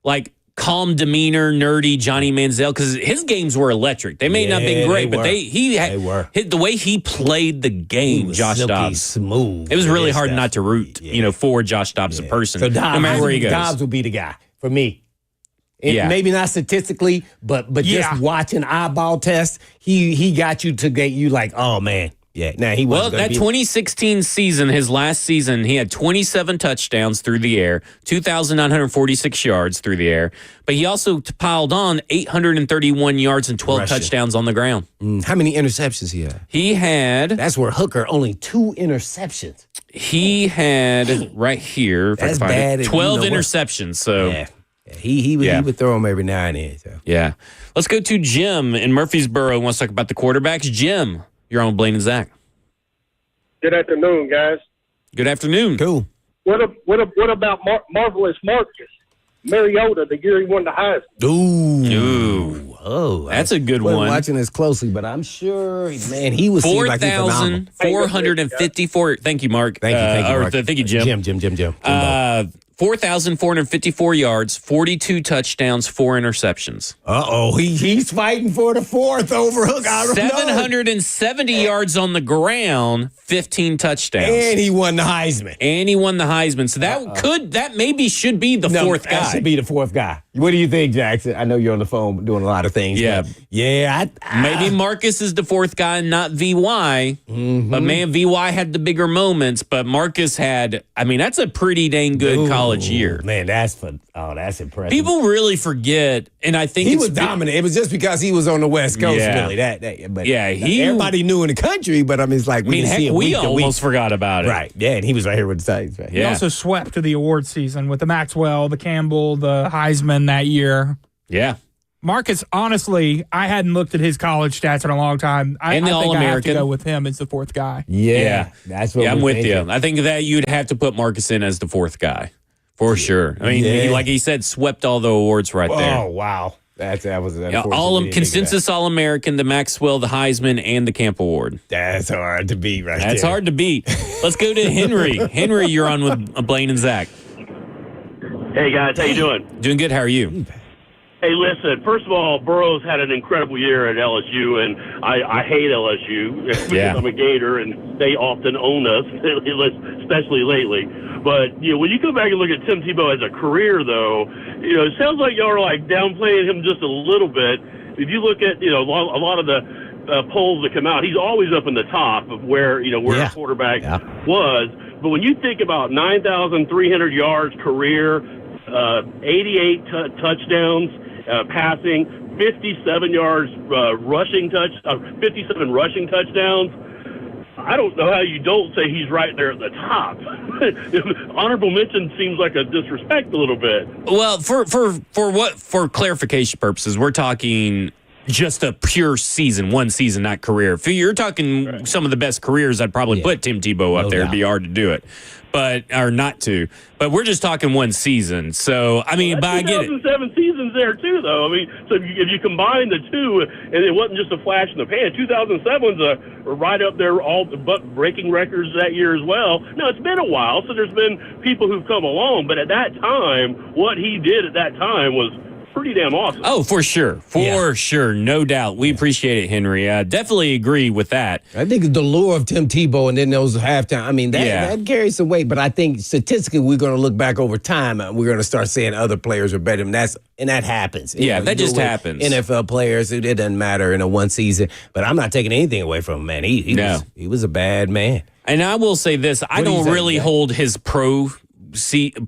[SPEAKER 2] like calm demeanor, nerdy Johnny Manziel, because his games were electric. They may not have been great, but they were. The way he played the game, Josh Dobbs,
[SPEAKER 3] smooth.
[SPEAKER 2] It was really hard not to root, for Josh Dobbs as a person.
[SPEAKER 3] So Dobbs,
[SPEAKER 2] no matter where he goes.
[SPEAKER 3] Dobbs will be the guy for me. Maybe not statistically, but just watching eyeball tests, he got you to get you like, oh man. Yeah, now he was.
[SPEAKER 2] Well, that 2016 season, his last season, he had 27 touchdowns through the air, 2,946 yards through the air, but he also piled on 831 yards and 12 touchdowns on the ground.
[SPEAKER 3] How many interceptions he had?
[SPEAKER 2] He had.
[SPEAKER 3] That's where Hooker only 2 interceptions.
[SPEAKER 2] He had right here.
[SPEAKER 3] That's bad.
[SPEAKER 2] 12 interceptions. So
[SPEAKER 3] yeah. He would throw them every now and then. So.
[SPEAKER 2] Yeah, let's go to Jim in Murfreesboro. Wants to talk about the quarterbacks. Jim. You're on with Blaine and Zach.
[SPEAKER 8] Good afternoon, guys.
[SPEAKER 2] Good afternoon.
[SPEAKER 3] Cool.
[SPEAKER 8] What about Marvelous Marcus Mariota the year he won the Heisman?
[SPEAKER 2] Ooh.
[SPEAKER 3] Oh,
[SPEAKER 2] that's a good
[SPEAKER 3] one.
[SPEAKER 2] one.
[SPEAKER 3] Watching this closely, but I'm sure, man, he was
[SPEAKER 2] 4,454. Thank you, Mark.
[SPEAKER 3] Thank you, Mark.
[SPEAKER 2] Thank you, Jim.
[SPEAKER 3] Jim.
[SPEAKER 2] 4,454 yards, 42 touchdowns, 4 interceptions.
[SPEAKER 3] He's fighting for the 4th over Hook.
[SPEAKER 2] 770 yards on the ground, 15 touchdowns.
[SPEAKER 3] And he won the Heisman.
[SPEAKER 2] So that maybe should be the 4th guy.
[SPEAKER 3] That should be the 4th guy. What do you think, Jackson? I know you're on the phone doing a lot of things.
[SPEAKER 2] Yeah. Maybe Marcus is the 4th guy, not VY. But man, VY had the bigger moments, but Marcus had, that's a pretty dang good college year.
[SPEAKER 3] Man, that's impressive.
[SPEAKER 2] People really forget, and I think
[SPEAKER 3] he was dominant. It was just because he was on the West Coast, really. Everybody knew in the country, but it's like
[SPEAKER 2] we almost forgot about it.
[SPEAKER 3] Right. Yeah, and he was right here with the Saints. Right?
[SPEAKER 1] He also swept the award season with the Maxwell, the Campbell, the Heisman that year.
[SPEAKER 2] Yeah.
[SPEAKER 1] Marcus, honestly, I hadn't looked at his college stats in a long time. I think I have to go with him as the 4th guy.
[SPEAKER 3] Yeah. That's what
[SPEAKER 2] I'm with you. I think that you'd have to put Marcus in as the 4th guy. For sure. Like he said, swept all the awards right there.
[SPEAKER 3] Oh, wow. That was
[SPEAKER 2] consensus All-American, the Maxwell, the Heisman, and the Camp Award.
[SPEAKER 3] That's hard to beat there.
[SPEAKER 2] That's hard to beat. Let's go to Henry. Henry, you're on with Blaine and Zach.
[SPEAKER 9] Hey, guys. How you doing?
[SPEAKER 2] Doing good. How are you?
[SPEAKER 9] Hey, listen, first of all, Burrow's had an incredible year at LSU, and I hate LSU because I'm a Gator, and they often own us, especially lately. But, when you go back and look at Tim Tebow as a career, though, it sounds like y'all are, downplaying him just a little bit. If you look at, a lot of the polls that come out, he's always up in the top of where a quarterback was. But when you think about 9,300 yards career, 88 touchdowns, passing, 57 rushing touchdowns. I don't know how you don't say he's right there at the top. Honorable mention seems like a disrespect a little bit.
[SPEAKER 2] Well, for clarification purposes, we're talking just a pure season, one season, not career. If you're talking some of the best careers, I'd probably put Tim Tebow up there. It'd be hard to do it. But not to. But we're just talking one season. So, but I get it.
[SPEAKER 9] 2007 season's there, too, though. So if you combine the two, and it wasn't just a flash in the pan, 2007's right up there, but breaking records that year as well. Now, it's been a while, so there's been people who've come along. But at that time, what he did at that time was pretty damn awesome.
[SPEAKER 2] Oh, for sure. For sure. No doubt. We appreciate it, Henry. Definitely agree with that.
[SPEAKER 3] I think the lure of Tim Tebow and then those halftime, that carries some weight. But I think statistically, we're going to look back over time and we're going to start saying other players are better. And that happens.
[SPEAKER 2] That just happens.
[SPEAKER 3] NFL players, it doesn't matter in a one season. But I'm not taking anything away from him, man. He was a bad man.
[SPEAKER 2] And I will say this. I don't really hold his pro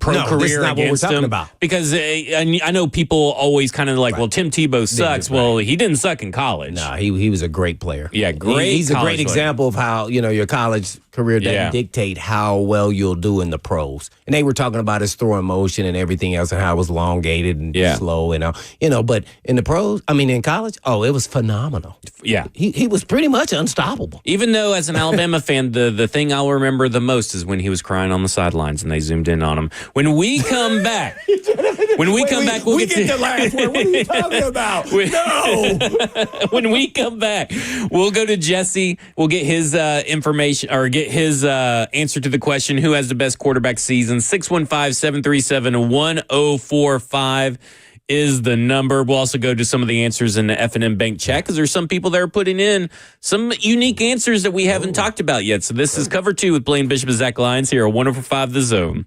[SPEAKER 2] pro
[SPEAKER 3] No,
[SPEAKER 2] career
[SPEAKER 3] this is not what we're
[SPEAKER 2] against
[SPEAKER 3] talking
[SPEAKER 2] him?
[SPEAKER 3] about.
[SPEAKER 2] Because I know people always kind of like, well, Tim Tebow sucks.
[SPEAKER 3] Right.
[SPEAKER 2] Well, he didn't suck in college.
[SPEAKER 3] No, he was a great player.
[SPEAKER 2] Yeah, great.
[SPEAKER 3] He's a
[SPEAKER 2] college
[SPEAKER 3] great example of how your college career doesn't dictate how well you'll do in the pros. And they were talking about his throwing motion and everything else and how it was elongated and slow and but in the pros, in college, it was phenomenal.
[SPEAKER 2] Yeah,
[SPEAKER 3] he was pretty much unstoppable.
[SPEAKER 2] Even though, as an Alabama fan, the thing I'll remember the most is when he was crying on the sidelines and they zoomed in on him. When we come back, we'll
[SPEAKER 3] get the last one. What are you talking about? No.
[SPEAKER 2] When we come back, we'll go to Jesse. We'll get his information or get his answer to the question, who has the best quarterback season? 615-737-1045 is the number. We'll also go to some of the answers in the F&M Bank chat because there's some people that are putting in some unique answers that we haven't talked about yet. So this is Cover 2 with Blaine Bishop and Zach Lyons here on 104.5 The Zone.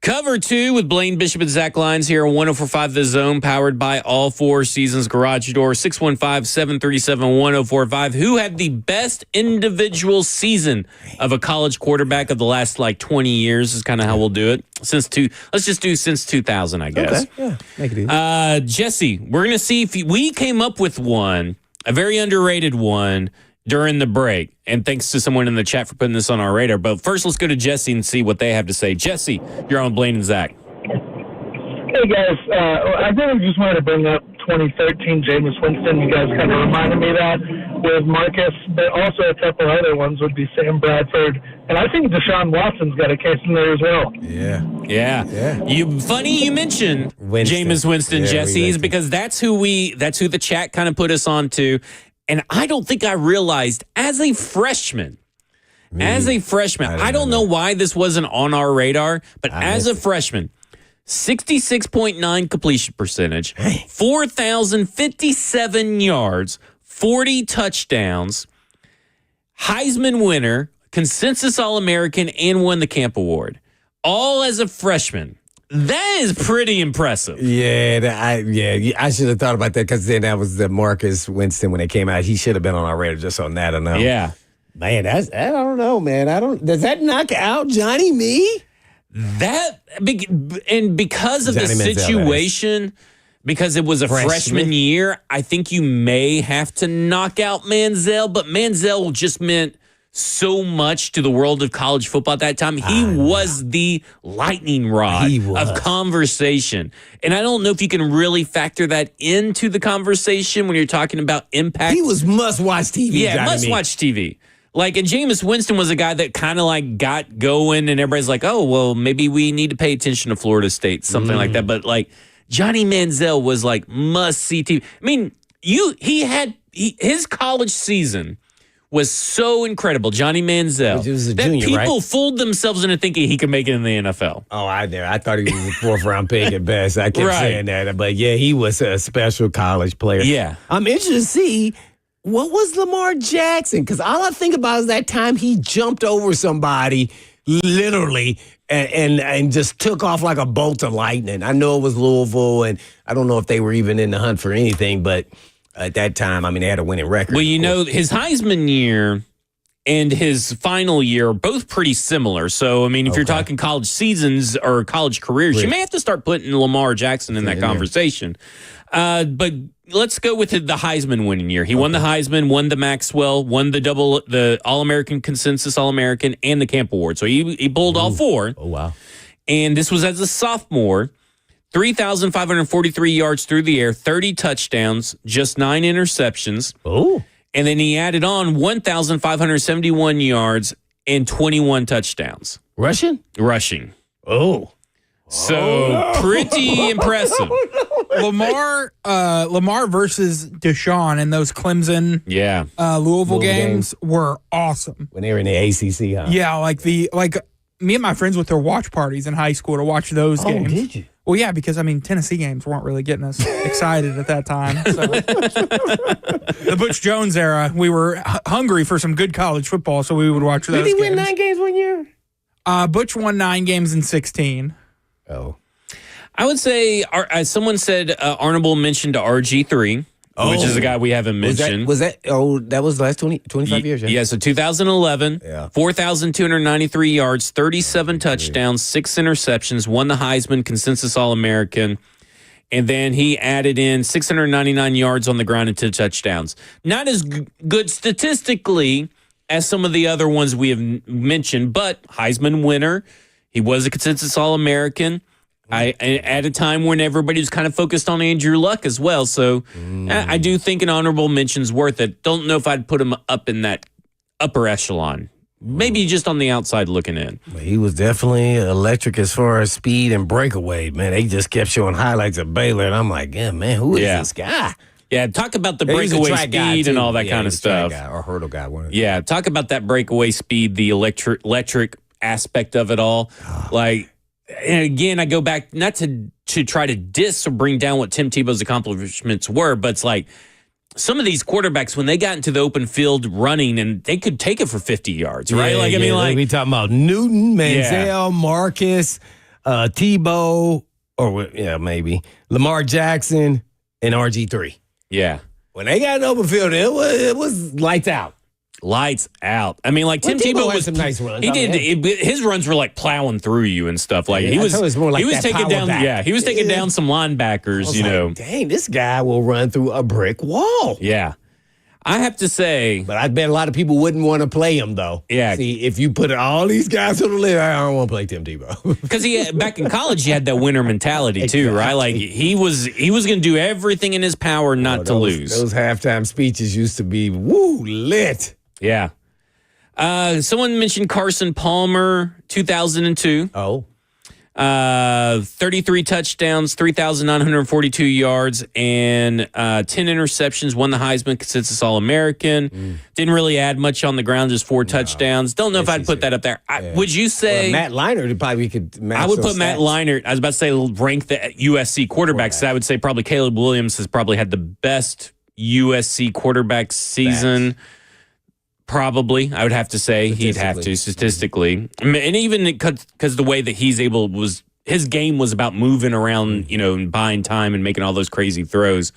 [SPEAKER 2] Cover 2 with Blaine Bishop and Zach Lyons here on 104.5 The Zone, powered by All Four Seasons Garage Door, 615-737-1045. Who had the best individual season of a college quarterback of the last 20 years is kind of how we'll do it. Let's just do since 2000, I guess.
[SPEAKER 3] Okay, yeah, make it easy.
[SPEAKER 2] Jesse, we're going to see if we came up with one, a very underrated one, during the break. And thanks to someone in the chat for putting this on our radar. But first, let's go to Jesse and see what they have to say. Jesse, you're on Blaine and Zach.
[SPEAKER 10] Hey, guys. I really just wanted to bring up 2013 Jameis Winston. You guys kind of reminded me of that with Marcus, but also a couple other ones would be Sam Bradford. And I think Deshaun Watson's got a case in there as well.
[SPEAKER 2] Yeah. Funny you mentioned Jameis Winston,
[SPEAKER 3] Yeah,
[SPEAKER 2] Jesse, because that's who the chat kind of put us on to. And I don't think I realized as a freshman, I don't know why this wasn't on our radar, but as a freshman, 66.9 completion percentage, 4,057 yards, 40 touchdowns, Heisman winner, consensus All-American, and won the Camp Award. All as a freshman. That is pretty impressive.
[SPEAKER 3] I should have thought about that because then that was the Marcus Winston when it came out. He should have been on our radar just on that alone.
[SPEAKER 2] Yeah.
[SPEAKER 3] Man, I don't know, man. Does that knock out Johnny Me?
[SPEAKER 2] Because of
[SPEAKER 3] Johnny
[SPEAKER 2] the
[SPEAKER 3] Manziel,
[SPEAKER 2] situation, because it was a freshman year, I think you may have to knock out Manziel, but Manziel just meant so much to the world of college football at that time. He was the lightning rod of conversation. And I don't know if you can really factor that into the conversation when you're talking about impact.
[SPEAKER 3] He was must-watch TV.
[SPEAKER 2] Yeah, must-watch TV. And Jameis Winston was a guy that kind of got going, and everybody's like, oh, well, maybe we need to pay attention to Florida State, something like that. But Johnny Manziel was must-see TV. I mean, his college season was so incredible, Johnny Manziel, that people fooled themselves into thinking he could make it in the NFL.
[SPEAKER 3] Oh, I thought he was a fourth-round pick at best. I kept saying that. But, yeah, he was a special college player.
[SPEAKER 2] Yeah.
[SPEAKER 3] I'm interested to see what was Lamar Jackson, because all I think about is that time he jumped over somebody, literally, and just took off like a bolt of lightning. I know it was Louisville, and I don't know if they were even in the hunt for anything, but at that time, they had a winning record.
[SPEAKER 2] Well, his Heisman year and his final year are both pretty similar. So, if you're talking college seasons or college careers, you may have to start putting Lamar Jackson in that conversation. But let's go with the Heisman winning year. He won the Heisman, won the Maxwell, won the All-American consensus All-American, and the Camp Award. So he pulled all four.
[SPEAKER 3] Oh, wow.
[SPEAKER 2] And this was as a sophomore. 3,543 yards through the air, 30 touchdowns, just 9 interceptions.
[SPEAKER 3] Oh.
[SPEAKER 2] And then he added on 1,571 yards and 21 touchdowns.
[SPEAKER 3] Rushing.
[SPEAKER 2] Oh. So pretty impressive.
[SPEAKER 1] Lamar versus Deshaun in those Clemson Louisville games were awesome.
[SPEAKER 3] When they were in the ACC, huh?
[SPEAKER 1] Yeah, me and my friends with their watch parties in high school to watch those games.
[SPEAKER 3] Oh, did you?
[SPEAKER 1] Well, yeah, because, Tennessee games weren't really getting us excited at that time. So. The Butch Jones era, we were hungry for some good college football, so we would watch those games.
[SPEAKER 3] Did he win 9 games one year?
[SPEAKER 1] Butch won 9 games in 16.
[SPEAKER 3] Oh.
[SPEAKER 2] I would say, as someone said, Arnable mentioned RG3. Which is a guy we haven't mentioned.
[SPEAKER 3] That was the last 25 years,
[SPEAKER 2] yeah? Yeah, so 2011, 4,293 yards, 37 touchdowns, 6 interceptions, won the Heisman, consensus All-American, and then he added in 699 yards on the ground and 2 touchdowns. Not as good statistically as some of the other ones we have mentioned, but Heisman winner. He was a consensus All-American. At a time when everybody was kind of focused on Andrew Luck as well. So I do think an honorable mention's worth it. Don't know if I'd put him up in that upper echelon. Maybe just on the outside looking in.
[SPEAKER 3] He was definitely electric as far as speed and breakaway. Man, they just kept showing highlights of Baylor, and I'm like, yeah, man, who is this guy?
[SPEAKER 2] Yeah, talk about the breakaway speed and all that kind of stuff.
[SPEAKER 3] Or hurdle guy.
[SPEAKER 2] Yeah, talk about that breakaway speed, the electric aspect of it all. And again, I go back not to try to diss or bring down what Tim Tebow's accomplishments were, but it's like some of these quarterbacks, when they got into the open field running, and they could take it for 50 yards, right?
[SPEAKER 3] We talking about Newton, Manziel, Marcus. Tebow, maybe Lamar Jackson and RG3.
[SPEAKER 2] Yeah.
[SPEAKER 3] When they got an open field, it was lights out.
[SPEAKER 2] Lights out. I mean, like Tim Tebow
[SPEAKER 3] had some nice runs.
[SPEAKER 2] His runs were like plowing through you and stuff. Like he was taking down.
[SPEAKER 3] Back.
[SPEAKER 2] Yeah, he was taking down some linebackers.
[SPEAKER 3] Dang, this guy will run through a brick wall.
[SPEAKER 2] Yeah, I have to say,
[SPEAKER 3] but I bet a lot of people wouldn't want to play him though.
[SPEAKER 2] Yeah,
[SPEAKER 3] see, if you put all these guys on the list, I don't want to play Tim Tebow
[SPEAKER 2] because back in college he had that winner mentality too, right? Like he was going to do everything in his power not to lose.
[SPEAKER 3] Those halftime speeches used to be lit.
[SPEAKER 2] Yeah. Someone mentioned Carson Palmer, 2002.
[SPEAKER 3] Oh.
[SPEAKER 2] 33 touchdowns, 3,942 yards, and 10 interceptions, won the Heisman consensus All-American. Didn't really add much on the ground, just 4 touchdowns. Don't know if I'd put that up there. Would you say...
[SPEAKER 3] Matt Leinart probably could match
[SPEAKER 2] I would put
[SPEAKER 3] stats.
[SPEAKER 2] Matt Leinart, I was about to say rank the USC quarterbacks. So I would say probably Caleb Williams has probably had the best USC quarterback season. Probably, I would have to say he'd have to statistically, and even because the way that his game was about moving around, and buying time and making all those crazy throws.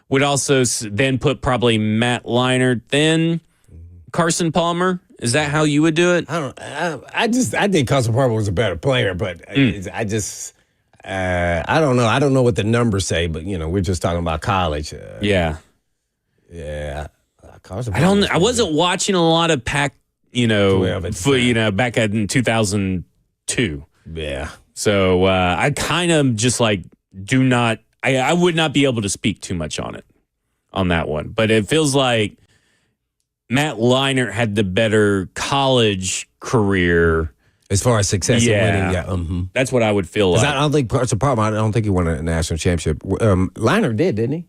[SPEAKER 2] Would also then put probably Matt Leinart, then Carson Palmer. Is that how you would do it?
[SPEAKER 3] I think Carson Palmer was a better player, but I don't know. I don't know what the numbers say, but we're just talking about college.
[SPEAKER 2] Yeah. I wasn't watching a lot of Pac, back in 2002.
[SPEAKER 3] Yeah.
[SPEAKER 2] So I kind of just like I would not be able to speak too much on that one. But it feels like Matt Leinart had the better college career.
[SPEAKER 3] As far as success and winning,
[SPEAKER 2] That's what I would feel like.
[SPEAKER 3] I don't think it's a problem. I don't think he won a national championship. Leinart did, didn't he?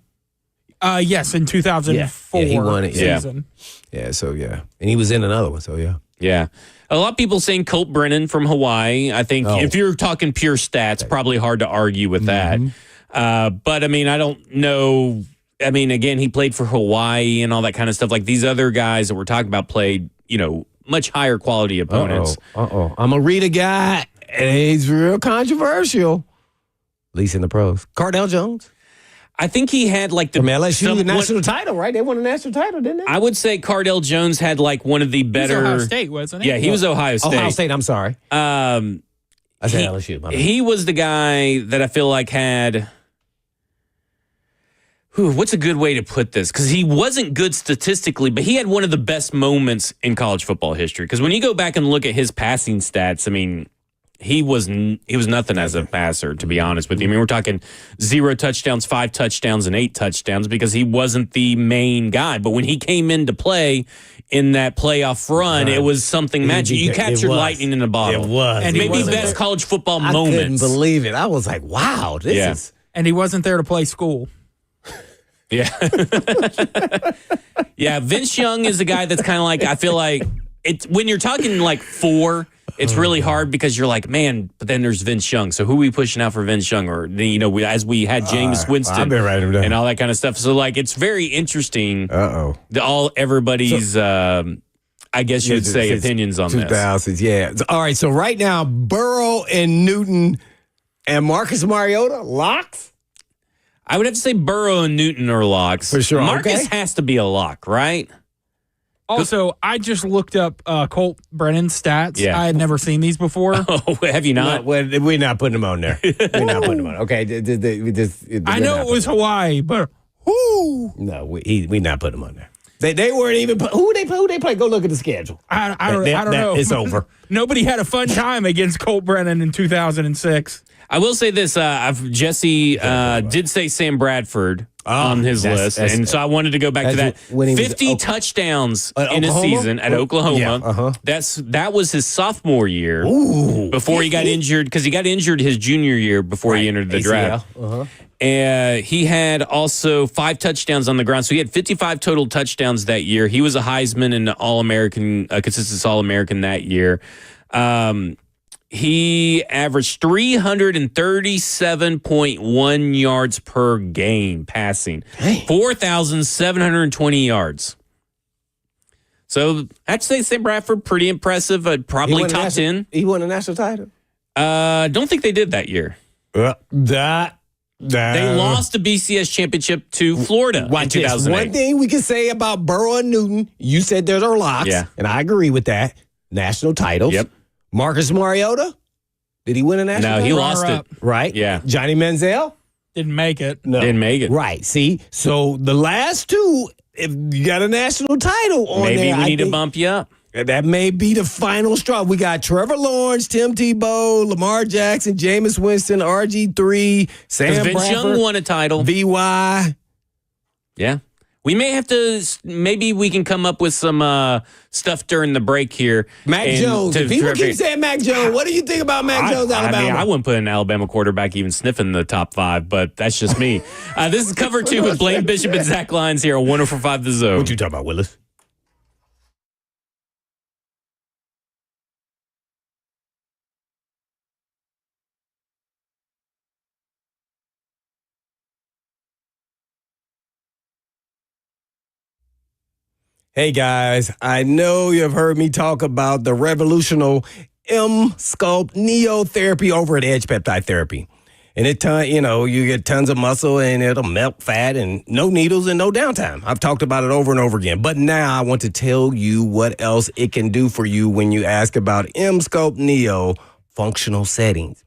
[SPEAKER 1] Yes, in 2004
[SPEAKER 3] he won it.
[SPEAKER 1] season.
[SPEAKER 3] Yeah, so and he was in another one, so
[SPEAKER 2] Yeah. A lot of people saying Colt Brennan from Hawaii. I think if you're talking pure stats, probably hard to argue with that. But, I mean, I don't know. I mean, again, he played for Hawaii and all that kind of stuff. Like these other guys that we're talking about played, much higher quality opponents.
[SPEAKER 3] I'm going to read a guy, and he's real controversial, at least in the pros. Cardell Jones.
[SPEAKER 2] I think he had like the
[SPEAKER 3] LSU national title, right? They won a national title, didn't they?
[SPEAKER 2] I would say Cardell Jones had like one of the better.
[SPEAKER 1] He was Ohio State, wasn't he?
[SPEAKER 2] Yeah, he was Ohio State.
[SPEAKER 3] Ohio State. I'm sorry. I said LSU.
[SPEAKER 2] He was the guy that I feel like had. What's a good way to put this? Because he wasn't good statistically, but he had one of the best moments in college football history. Because when you go back and look at his passing stats, I mean. He was nothing as a passer, to be honest with you. I mean, we're talking 0 touchdowns, 5 touchdowns, and 8 touchdowns because he wasn't the main guy. But when he came into play in that playoff run, it was something magic. You captured lightning in a bottle.
[SPEAKER 3] It was.
[SPEAKER 2] And maybe best college football moments.
[SPEAKER 3] I couldn't believe it. I was like, wow, this is.
[SPEAKER 1] And he wasn't there to play school.
[SPEAKER 2] Yeah. Yeah, Vince Young is a guy that's kind of like, I feel like, when you're talking like 4, it's really hard because you're like, man, but then there's Vince Young. So who are we pushing out for Vince Young? Or, as we had James Winston
[SPEAKER 3] I've been writing him down.
[SPEAKER 2] And all that kind of stuff. So, like, it's very interesting. Everybody's, I guess you'd say, opinions on
[SPEAKER 3] 2000s,
[SPEAKER 2] this.
[SPEAKER 3] Yeah. All right, so right now, Burrow and Newton and Marcus Mariota, locks?
[SPEAKER 2] I would have to say Burrow and Newton are locks.
[SPEAKER 3] For sure.
[SPEAKER 2] Marcus has to be a lock, right?
[SPEAKER 1] Also, I just looked up Colt Brennan's stats.
[SPEAKER 2] Yeah.
[SPEAKER 1] I had never seen these before.
[SPEAKER 2] Oh, have you not?
[SPEAKER 3] No, we're not putting them on there. We're not putting them on. Okay.
[SPEAKER 1] I know it was Hawaii, but
[SPEAKER 3] no, we're not putting them on there. They weren't even who they play. Go look at the schedule.
[SPEAKER 1] I don't know.
[SPEAKER 3] It's over.
[SPEAKER 1] Nobody had a fun time against Colt Brennan in 2006.
[SPEAKER 2] I will say this: Jesse did say Sam Bradford on his list, and so I wanted to go back to that. 50 touchdowns in a season at Oklahoma.
[SPEAKER 3] Yeah,
[SPEAKER 2] that was his sophomore year before he got injured because he got injured his junior year before he entered the draft. And he had also 5 touchdowns on the ground, so he had 55 total touchdowns that year. He was a Heisman and All-American, consensus All-American that year. He averaged 337.1 yards per game passing, 4,720 yards. So I'd say Sam Bradford, pretty impressive. Probably top 10.
[SPEAKER 3] He won a national title.
[SPEAKER 2] Don't think they did that year. They lost the BCS championship to Florida in 2008.
[SPEAKER 3] One thing we can say about Burrow and Newton, you said those are locks, and I agree with that. National titles.
[SPEAKER 2] Yep.
[SPEAKER 3] Marcus Mariota, did he win a national title?
[SPEAKER 2] No, he lost it.
[SPEAKER 3] Right?
[SPEAKER 2] Yeah.
[SPEAKER 3] Johnny Manziel?
[SPEAKER 1] Didn't make it.
[SPEAKER 3] No.
[SPEAKER 2] Didn't make it.
[SPEAKER 3] Right. See, so the last two, if you got a national title on
[SPEAKER 2] Maybe
[SPEAKER 3] there,
[SPEAKER 2] we need to bump you up.
[SPEAKER 3] That may be the final straw. We got Trevor Lawrence, Tim Tebow, Lamar Jackson, Jameis Winston, RG3, Sam
[SPEAKER 2] Vince
[SPEAKER 3] Bradford,
[SPEAKER 2] Young won a title.
[SPEAKER 3] VY.
[SPEAKER 2] Yeah. We may have to, maybe we can come up with some stuff during the break here.
[SPEAKER 3] Mac Jones. People keep saying Mac Jones. What do you think about Mac Jones, Alabama?
[SPEAKER 2] I mean, I wouldn't put an Alabama quarterback even sniffing the top 5, but that's just me. This is Cover 2 with Blaine Bishop and Zach Lyons here on 104.5 The Zone.
[SPEAKER 3] What you talking about, Willis? Hey guys, I know you've heard me talk about the revolutionary M-Sculpt Neo-Therapy over at Edge Peptide Therapy. And you get tons of muscle and it'll melt fat and no needles and no downtime. I've talked about it over and over again. But now I want to tell you what else it can do for you when you ask about M-Sculpt Neo functional settings.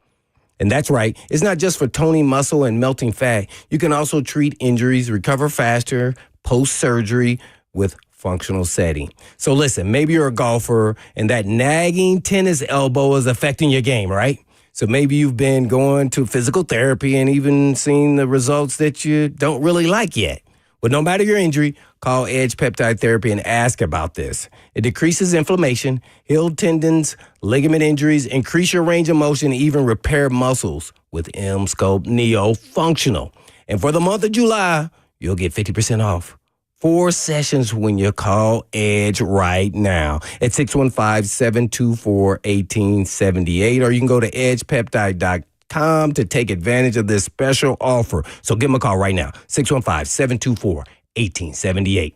[SPEAKER 3] And that's right. It's not just for toning muscle and melting fat. You can also treat injuries, recover faster, post-surgery with functional setting. So listen, maybe you're a golfer and that nagging tennis elbow is affecting your game, right? So maybe you've been going to physical therapy and even seen the results that you don't really like yet. But no matter your injury, call Edge Peptide Therapy and ask about this. It decreases inflammation, heals tendons, ligament injuries, increase your range of motion, even repair muscles with M-Sculpt Neo Functional. And for the month of July, you'll get 50% off. 4 sessions when you call Edge right now at 615-724-1878, or you can go to edgepeptide.com to take advantage of this special offer. So give them a call right now, 615-724-1878.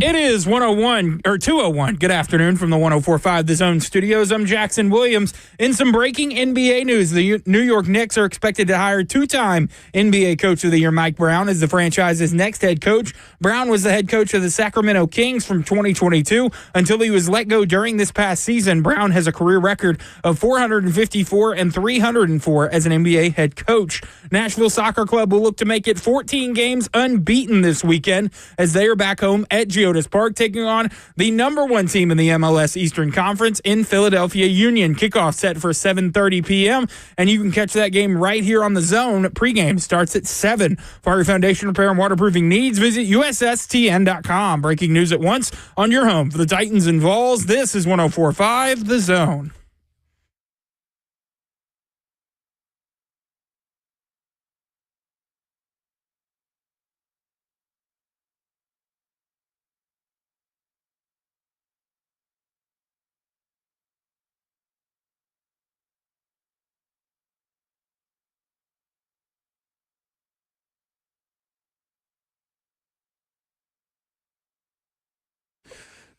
[SPEAKER 1] It is 101 or 201. Good afternoon from the 104.5 The Zone Studios. I'm Jackson Williams. In some breaking NBA news, the New York Knicks are expected to hire two-time NBA Coach of the Year Mike Brown as the franchise's next head coach. Brown was the head coach of the Sacramento Kings from 2022 until he was let go during this past season. Brown has a career record of 454 and 304 as an NBA head coach. Nashville Soccer Club will look to make it 14 games unbeaten this weekend as they are back home at Geodis Park, taking on the number one team in the MLS Eastern Conference in Philadelphia Union. Kickoff set for 7:30 p.m., and you can catch that game right here on The Zone. Pregame starts at 7. For your foundation repair and waterproofing needs, visit USSTN.com. Breaking news at once on your home for the Titans and Vols. This is 104.5 The Zone.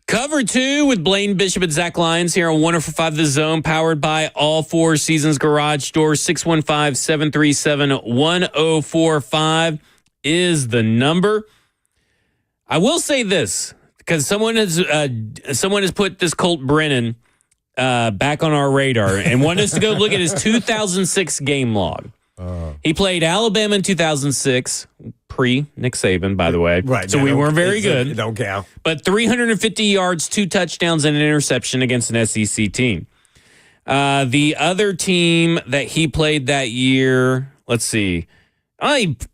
[SPEAKER 2] Cover 2 with Blaine Bishop and Zach Lyons here on 104.5 The Zone, powered by All Four Seasons Garage Doors. 615-737-1045 is the number. I will say this, because someone has put this Colt Brennan back on our radar and wanted us to go look at his 2006 game log. He played Alabama in 2006, pre-Nick Saban, by the way.
[SPEAKER 3] Right.
[SPEAKER 2] So we weren't very good.
[SPEAKER 3] It don't count.
[SPEAKER 2] But 350 yards, 2 touchdowns, and an interception against an SEC team. The other team that he played that year, let's see.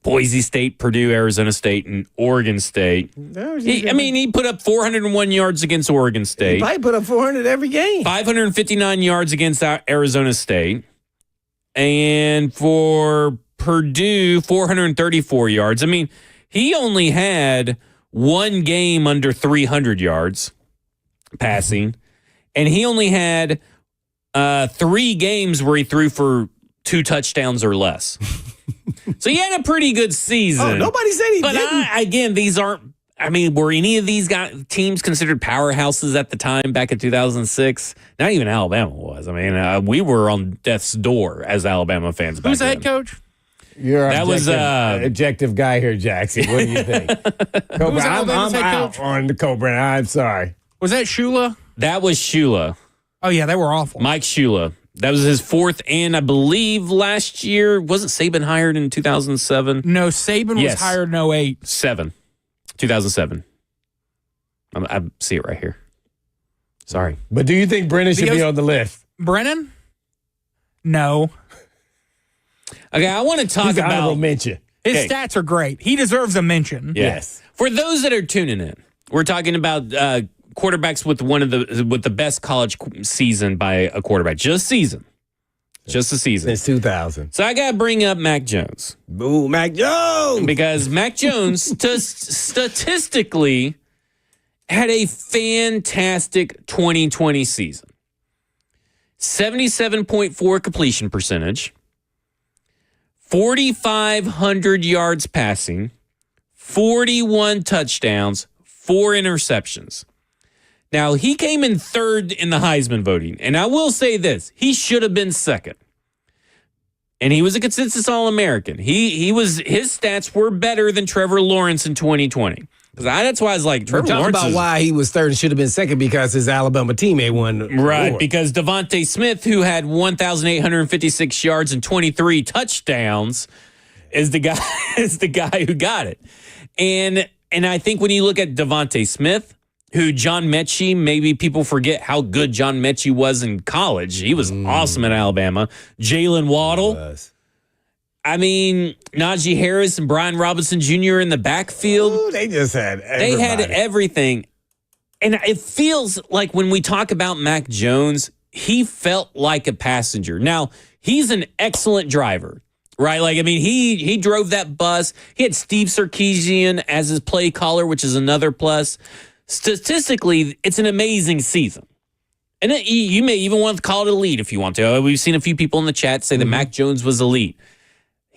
[SPEAKER 2] Boise State, Purdue, Arizona State, and Oregon State. He put up 401 yards against Oregon State.
[SPEAKER 3] He probably put up 400 every game.
[SPEAKER 2] 559 yards against Arizona State. And for Purdue, 434 yards. I mean, he only had one game under 300 yards passing, and he only had 3 games where he threw for 2 touchdowns or less. So he had a pretty good season.
[SPEAKER 3] Oh, nobody said he didn't.
[SPEAKER 2] Again, these aren't. I mean, were any of these teams considered powerhouses at the time back in 2006? Not even Alabama was. I mean, we were on death's door as Alabama fans back
[SPEAKER 1] Who's the
[SPEAKER 2] then.
[SPEAKER 1] head coach?
[SPEAKER 3] You're
[SPEAKER 2] that was
[SPEAKER 3] objective guy here, Jackson. What do you think? I'm out on the Cobra. I'm sorry.
[SPEAKER 1] Was that Shula?
[SPEAKER 2] That was Shula.
[SPEAKER 1] Oh, yeah, they were awful.
[SPEAKER 2] Mike Shula. That was his 4th, and I believe last year, wasn't Saban hired in 2007?
[SPEAKER 1] No, Saban was hired in 08.
[SPEAKER 2] 2007. I see it right here. Sorry.
[SPEAKER 3] But do you think Brennan should be on the list?
[SPEAKER 1] Brennan? No.
[SPEAKER 2] Okay, I want to talk about
[SPEAKER 3] honorable mention.
[SPEAKER 1] His stats are great. He deserves a mention.
[SPEAKER 2] Yes. For those that are tuning in, we're talking about quarterbacks with with the best college season by a quarterback. Just season. Just a season.
[SPEAKER 3] Since 2000.
[SPEAKER 2] So I got to bring up Mac Jones.
[SPEAKER 3] Boo, Mac Jones!
[SPEAKER 2] Because Mac Jones statistically had a fantastic 2020 season. 77.4 completion percentage. 4,500 yards passing. 41 touchdowns. 4 interceptions. Now, he came in 3rd in the Heisman voting. And I will say this. He should have been 2nd. And he was a consensus All-American. His stats were better than Trevor Lawrence in 2020. That's why I was like, Trevor Lawrence
[SPEAKER 3] about why he was 3rd and should have been 2nd, because his Alabama teammate won.
[SPEAKER 2] Right, because Devontae Smith, who had 1,856 yards and 23 touchdowns, is the guy who got it. And I think when you look at Devontae Smith, who John Mechie, maybe people forget how good John Mechie was in college. He was awesome at Alabama. Jalen Waddle. I mean, Najee Harris and Brian Robinson Jr. in the backfield.
[SPEAKER 3] Ooh, they just had everybody.
[SPEAKER 2] They had everything. And it feels like when we talk about Mac Jones, he felt like a passenger. Now, he's an excellent driver, right? Like, I mean, he drove that bus. He had Steve Sarkisian as his play caller, which is another plus. Statistically, it's an amazing season. And you may even want to call it elite if you want to. We've seen a few people in the chat say that Mac Jones was elite.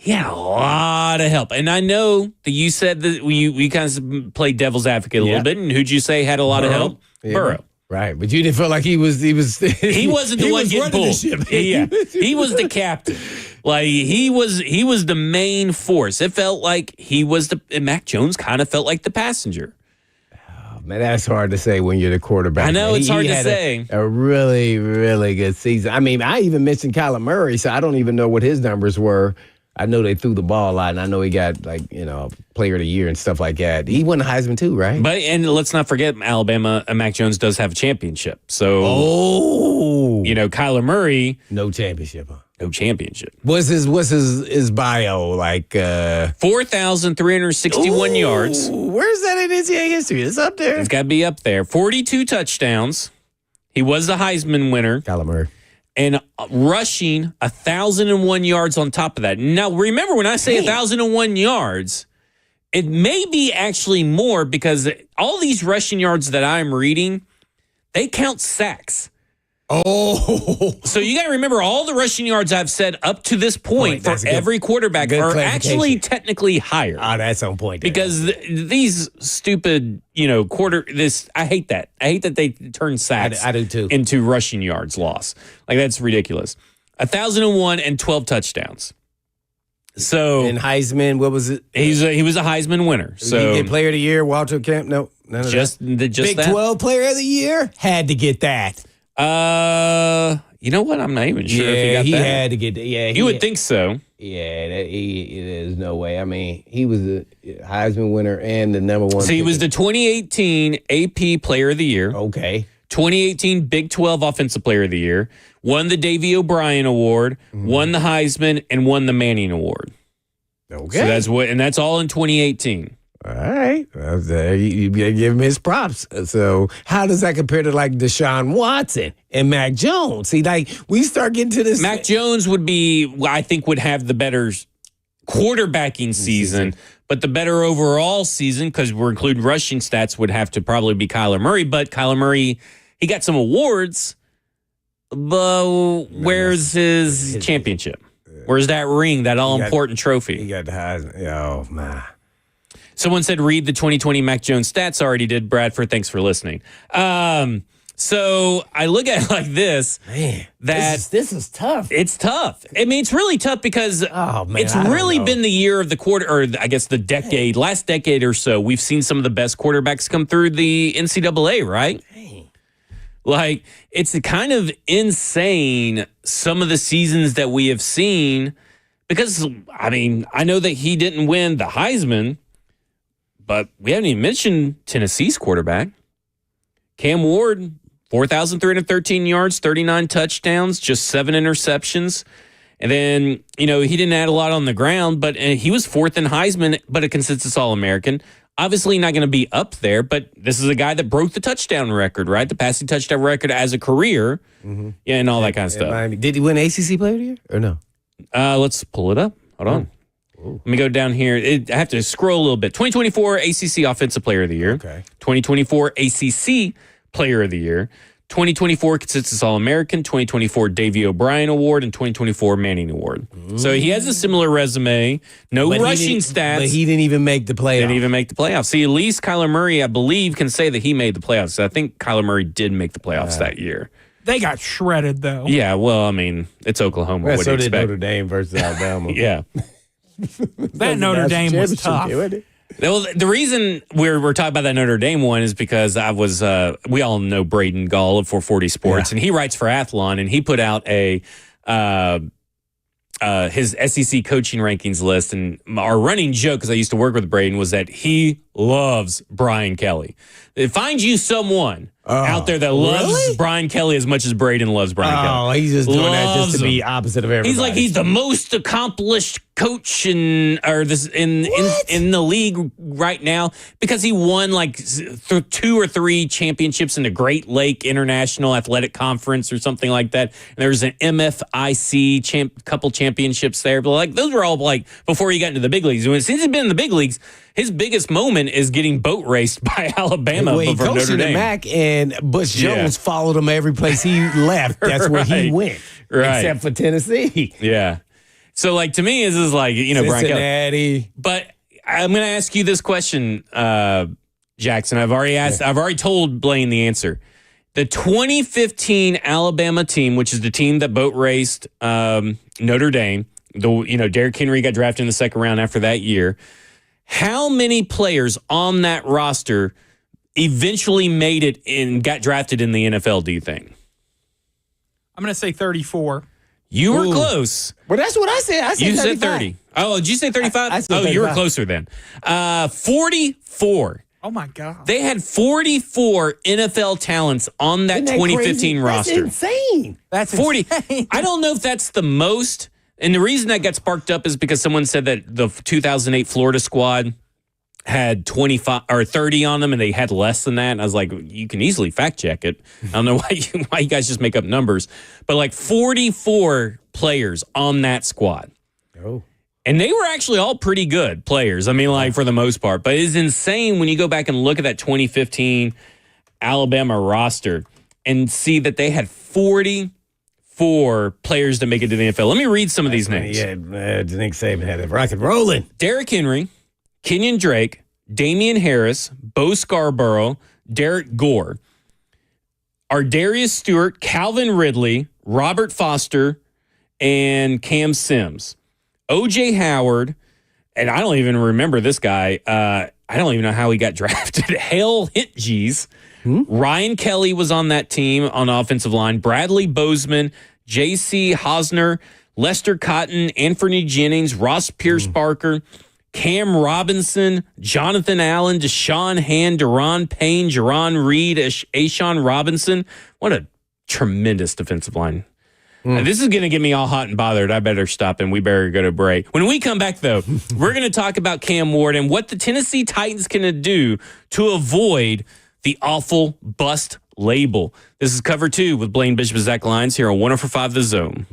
[SPEAKER 2] he had a lot of help. And I know that you said that we kind of played devil's advocate a little bit. And who'd you say had a lot of help?
[SPEAKER 3] Yeah.
[SPEAKER 2] Burrow.
[SPEAKER 3] Right, but you didn't feel like he was. He
[SPEAKER 2] wasn't the one getting pulled. He was the captain. Like he was the main force. It felt like he was and Mac Jones kind of felt like the passenger.
[SPEAKER 3] Oh, man, that's hard to say when you're the quarterback.
[SPEAKER 2] I know it's hard to say.
[SPEAKER 3] A really, really good season. I mean, I even mentioned Kyler Murray, so I don't even know what his numbers were. I know they threw the ball a lot, and I know he got player of the year and stuff like that. He won the Heisman too, right?
[SPEAKER 2] And let's not forget, Alabama. Mac Jones does have a championship. So, Kyler Murray,
[SPEAKER 3] no championship. Huh?
[SPEAKER 2] No championship.
[SPEAKER 3] What's his bio like?
[SPEAKER 2] 4,361 yards.
[SPEAKER 3] Where's that in NCAA history? It's up there.
[SPEAKER 2] It's got to be up there. 42 touchdowns. He was the Heisman winner.
[SPEAKER 3] Kyler Murray.
[SPEAKER 2] And rushing 1,001 yards on top of that. Now, remember, when I say 1,001 yards, it may be actually more because all these rushing yards that I'm reading, they count sacks.
[SPEAKER 3] Oh.
[SPEAKER 2] So you got to remember all the rushing yards I've said up to this point for every quarterback are actually technically higher.
[SPEAKER 3] Oh, that's on point.
[SPEAKER 2] Because these stupid, I hate that. I hate that they turn sacks
[SPEAKER 3] I do too.
[SPEAKER 2] into rushing yards loss. Like, that's ridiculous. 1,001 and 12 touchdowns. So
[SPEAKER 3] and Heisman, what was it?
[SPEAKER 2] He was a Heisman winner. So
[SPEAKER 3] he player of the year, Walter Camp. No, none of
[SPEAKER 2] just
[SPEAKER 3] Big
[SPEAKER 2] that.
[SPEAKER 3] 12 player of the year had to get that.
[SPEAKER 2] You know what? I'm not even sure if he got that.
[SPEAKER 3] He had to get that. Yeah,
[SPEAKER 2] you would think so.
[SPEAKER 3] Yeah, there's no way. I mean, he was the Heisman winner and the number one.
[SPEAKER 2] So he was the 2018 AP Player of the Year.
[SPEAKER 3] Okay.
[SPEAKER 2] 2018 Big 12 Offensive Player of the Year. Won the Davey O'Brien Award. Won the Heisman and won the Manning Award.
[SPEAKER 3] Okay.
[SPEAKER 2] So that's all in 2018.
[SPEAKER 3] All right. You give him his props. So how does that compare to like Deshaun Watson and Mac Jones? See, like we start getting to this.
[SPEAKER 2] Mac Jones would have the better quarterbacking season, but the better overall season, because we're including rushing stats, would have to probably be Kyler Murray. But Kyler Murray, he got some awards, but where's his championship? Where's that ring, that all-important trophy?
[SPEAKER 3] He got the Heisman. Oh, man.
[SPEAKER 2] Someone said, read the 2020 Mac Jones stats. Already did. Bradford, thanks for listening. So I look at it like this.
[SPEAKER 3] Man, this is tough.
[SPEAKER 2] It's tough. I mean, it's really tough because it's really been the year of the quarter, or I guess the decade, last decade or so. We've seen some of the best quarterbacks come through the NCAA, right?
[SPEAKER 3] Dang.
[SPEAKER 2] Like, it's kind of insane some of the seasons that we have seen because, I mean, I know that he didn't win the Heisman, but we haven't even mentioned Tennessee's quarterback. Cam Ward, 4,313 yards, 39 touchdowns, just 7 interceptions. And then, he didn't add a lot on the ground, but he was fourth in Heisman, but a consensus All-American. Obviously not going to be up there, but this is a guy that broke the touchdown record, right? The passing touchdown record as a career, and all that kind of stuff.
[SPEAKER 3] Did he win ACC Player of the Year or no?
[SPEAKER 2] Let's pull it up. Hold on. Let me go down here. I have to scroll a little bit. 2024 ACC Offensive Player of the Year.
[SPEAKER 3] Okay.
[SPEAKER 2] 2024 ACC Player of the Year. 2024 Consensus All-American. 2024 Davey O'Brien Award. And 2024 Manning Award. So he has a similar resume. No rushing stats.
[SPEAKER 3] But he didn't even make the playoffs.
[SPEAKER 2] Didn't even make the playoffs. See, at least Kyler Murray, I believe, can say that he made the playoffs. So I think Kyler Murray did make the playoffs that year.
[SPEAKER 1] They got shredded, though.
[SPEAKER 2] Yeah, well, I mean, it's Oklahoma.
[SPEAKER 3] Well,
[SPEAKER 2] what
[SPEAKER 3] so
[SPEAKER 2] do you
[SPEAKER 3] did
[SPEAKER 2] expect?
[SPEAKER 3] Notre Dame versus Alabama.
[SPEAKER 2] Yeah.
[SPEAKER 1] That Notre Dame was tough.
[SPEAKER 2] Well, the reason we're talking about that Notre Dame one is because we all know Braden Gall of 440 Sports, and he writes for Athlon, and he put out his SEC coaching rankings list, and our running joke, because I used to work with Braden, was that he loves Brian Kelly. Find you someone out there that loves Brian Kelly as much as Braden loves Brian Kelly.
[SPEAKER 3] Oh, he's just doing that just to be opposite of everybody.
[SPEAKER 2] He's like, he's the most accomplished coach in the league right now because he won like 2 or 3 championships in the Great Lake International Athletic Conference or something like that. And there's an MFIC couple championships there, but like those were all like before he got into the big leagues. Since he's been in the big leagues, his biggest moment is getting boat raced by Alabama from Notre Dame.
[SPEAKER 3] Mac and Butch Jones followed him every place he left. That's where he went, except for Tennessee.
[SPEAKER 2] Yeah. So, like, to me, this is like, Brian Kelly.
[SPEAKER 3] Cincinnati.
[SPEAKER 2] But I'm going to ask you this question, Jackson. I've already told Blaine the answer. The 2015 Alabama team, which is the team that boat raced Notre Dame, Derrick Henry got drafted in the second round after that year. How many players on that roster eventually made it and got drafted in the NFL, do you think?
[SPEAKER 1] I'm going to say 34.
[SPEAKER 2] You were close.
[SPEAKER 3] Well, that's what I said. I said
[SPEAKER 2] You
[SPEAKER 3] 35.
[SPEAKER 2] said 30. Oh, did you say 35?
[SPEAKER 3] I said 35.
[SPEAKER 2] You were closer then. 44.
[SPEAKER 1] Oh, my God.
[SPEAKER 2] They had 44 NFL talents on that 2015 roster.
[SPEAKER 3] That's insane.
[SPEAKER 1] That's
[SPEAKER 2] 40.
[SPEAKER 1] insane.
[SPEAKER 2] I don't know if that's the most. And the reason that got sparked up is because someone said that the 2008 Florida squad had 25 or 30 on them, and they had less than that. And I was like, you can easily fact check it. I don't know why you guys just make up numbers, but like 44 players on that squad.
[SPEAKER 3] Oh.
[SPEAKER 2] And they were actually all pretty good players. I mean, like, for the most part. But it's insane when you go back and look at that 2015 Alabama roster and see that they had 44 players to make it to the NFL. Let me read some of these names.
[SPEAKER 3] Yeah, Nick Saban had it rock and rolling.
[SPEAKER 2] Derrick Henry, Kenyon Drake, Damian Harris, Bo Scarborough, Derek Gore, Ardarius Stewart, Calvin Ridley, Robert Foster, and Cam Sims. O.J. Howard, and I don't even remember this guy. I don't even know how he got drafted. Hale Hintges. Ryan Kelly was on that team on the offensive line. Bradley Bozeman, J.C. Hosner, Lester Cotton, Anthony Jennings, Ross Pierce Parker, Cam Robinson, Jonathan Allen, Deshaun Hand, Deron Payne, Jerron Reed, Ashawn Robinson. What a tremendous defensive line. This is going to get me all hot and bothered. I better stop and we better go to break. When we come back, though, we're going to talk about Cam Ward and what the Tennessee Titans can do to avoid the awful bust label. This is Cover 2 with Blaine Bishop and Zach Lyons here on 104.5 The Zone.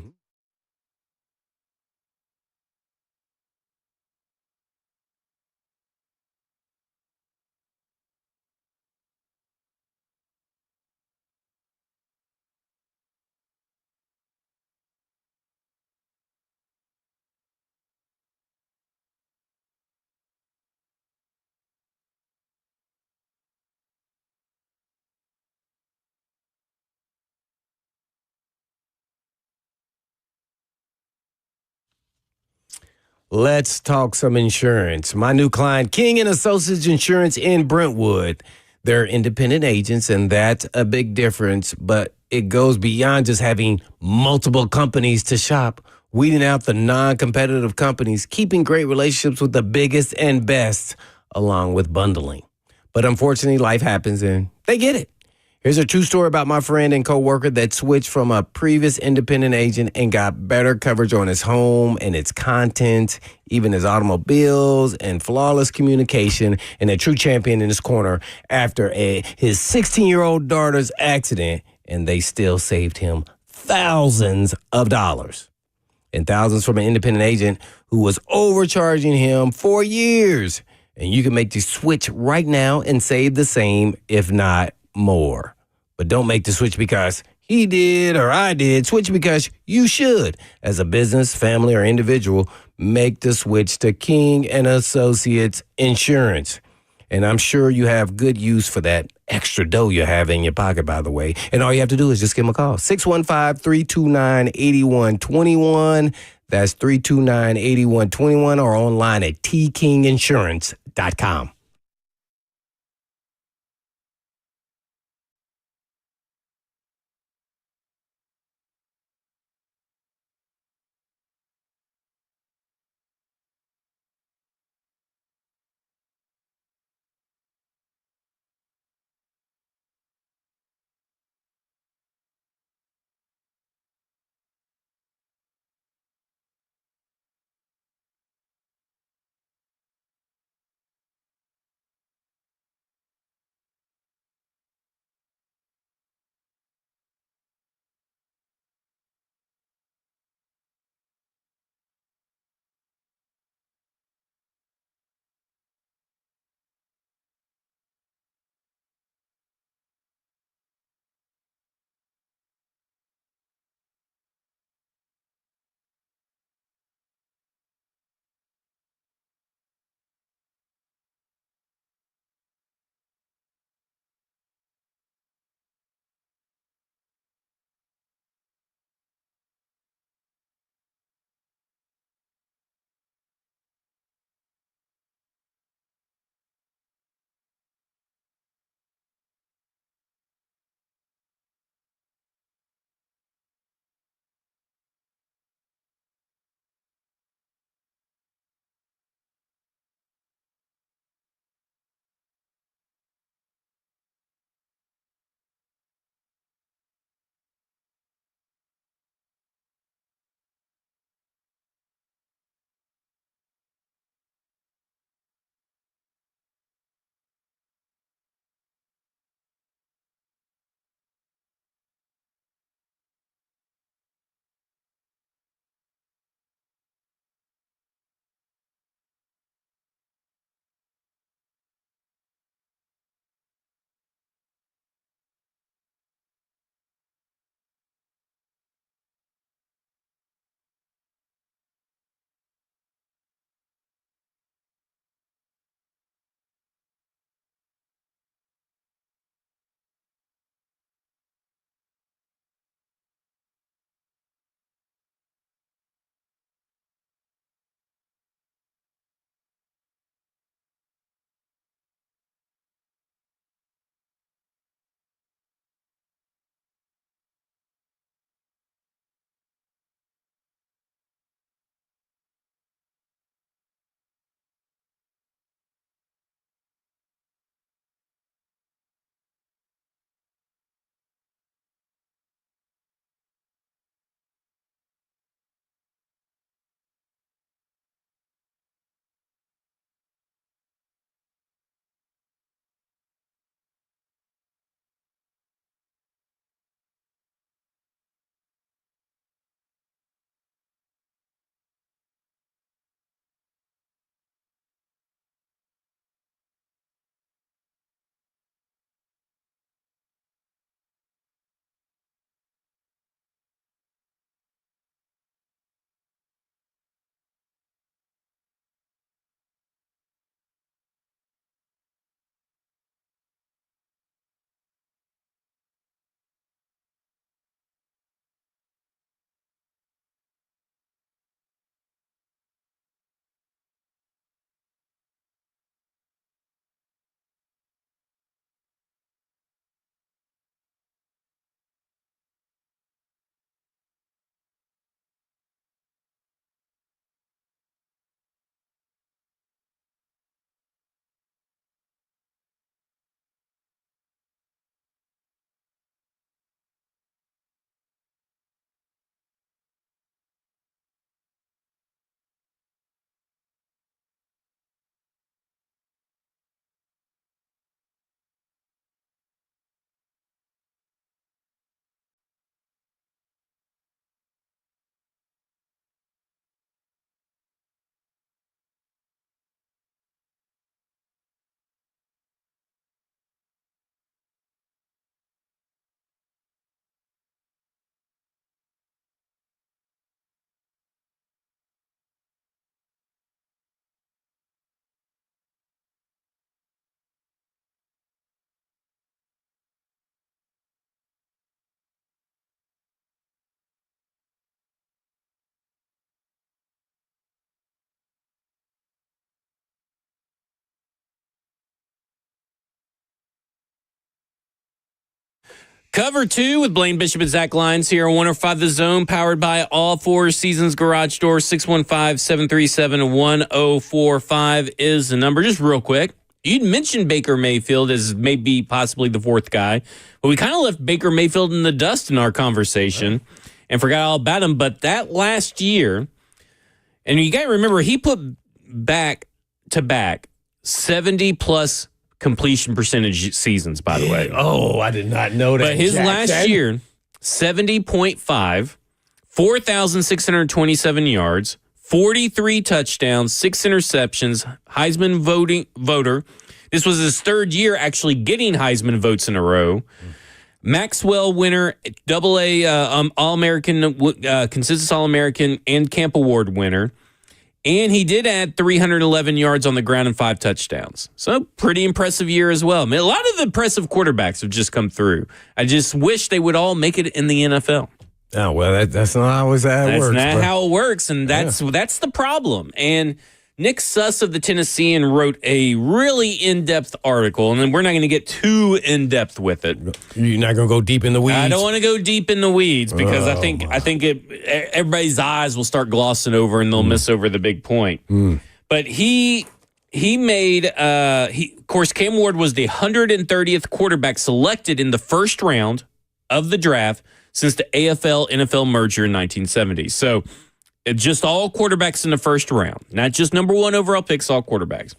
[SPEAKER 3] Let's talk some insurance. My new client, King & Associates Insurance in Brentwood. They're independent agents, and that's a big difference, but it goes beyond just having multiple companies to shop, weeding out the non-competitive companies, keeping great relationships with the biggest and best, along with bundling. But unfortunately, life happens, and they get it. Here's a true story about my friend and coworker that switched from a previous independent agent and got better coverage on his home and its content, even his automobiles, and flawless communication, and a true champion in his corner after his 16-year-old daughter's accident, and they still saved him thousands of dollars. And thousands from an independent agent who was overcharging him for years. And you can make the switch right now and save the same, if not more. But don't make the switch because he did or I did. Switch because you should. As a business, family, or individual, make the switch to King & Associates Insurance. And I'm sure you have good use for that extra dough you have in your pocket, by the way. And all you have to do is just give them a call. 615-329-8121. That's 329-8121 or online at tkinginsurance.com.
[SPEAKER 2] Cover 2 with Blaine Bishop and Zach Lyons here on 105 The Zone, powered by All Four Seasons Garage Door. 615-737-1045 is the number. Just real quick, you'd mentioned Baker Mayfield as maybe possibly the fourth guy, but we kind of left Baker Mayfield in the dust in our conversation and forgot all about him. But that last year, and you got to remember, he put back-to-back 70-plus completion percentage seasons, by the way.
[SPEAKER 3] Oh, I did not know that.
[SPEAKER 2] But his last year, 70.5, 4,627 yards, 43 touchdowns, 6 interceptions, Heisman voter. This was his third year actually getting Heisman votes in a row. Maxwell winner, AA All-American, consensus All-American, and Camp Award winner. And he did add 311 yards on the ground and 5 touchdowns. So pretty impressive year as well. I mean, a lot of the impressive quarterbacks have just come through. I just wish they would all make it in the NFL.
[SPEAKER 3] Oh, well, that's not always how it works.
[SPEAKER 2] That's not how it works, and that's the problem. And Nick Suss of the Tennessean wrote a really in-depth article, and then we're not going to get too in-depth with it.
[SPEAKER 3] You're not going to go deep in the weeds?
[SPEAKER 2] I don't want to go deep in the weeds because I think everybody's eyes will start glossing over and they'll miss over the big point. But he made, of course, Cam Ward was the 130th quarterback selected in the first round of the draft since the AFL-NFL merger in 1970. So it's just all quarterbacks in the first round, not just number 1 overall picks, all quarterbacks.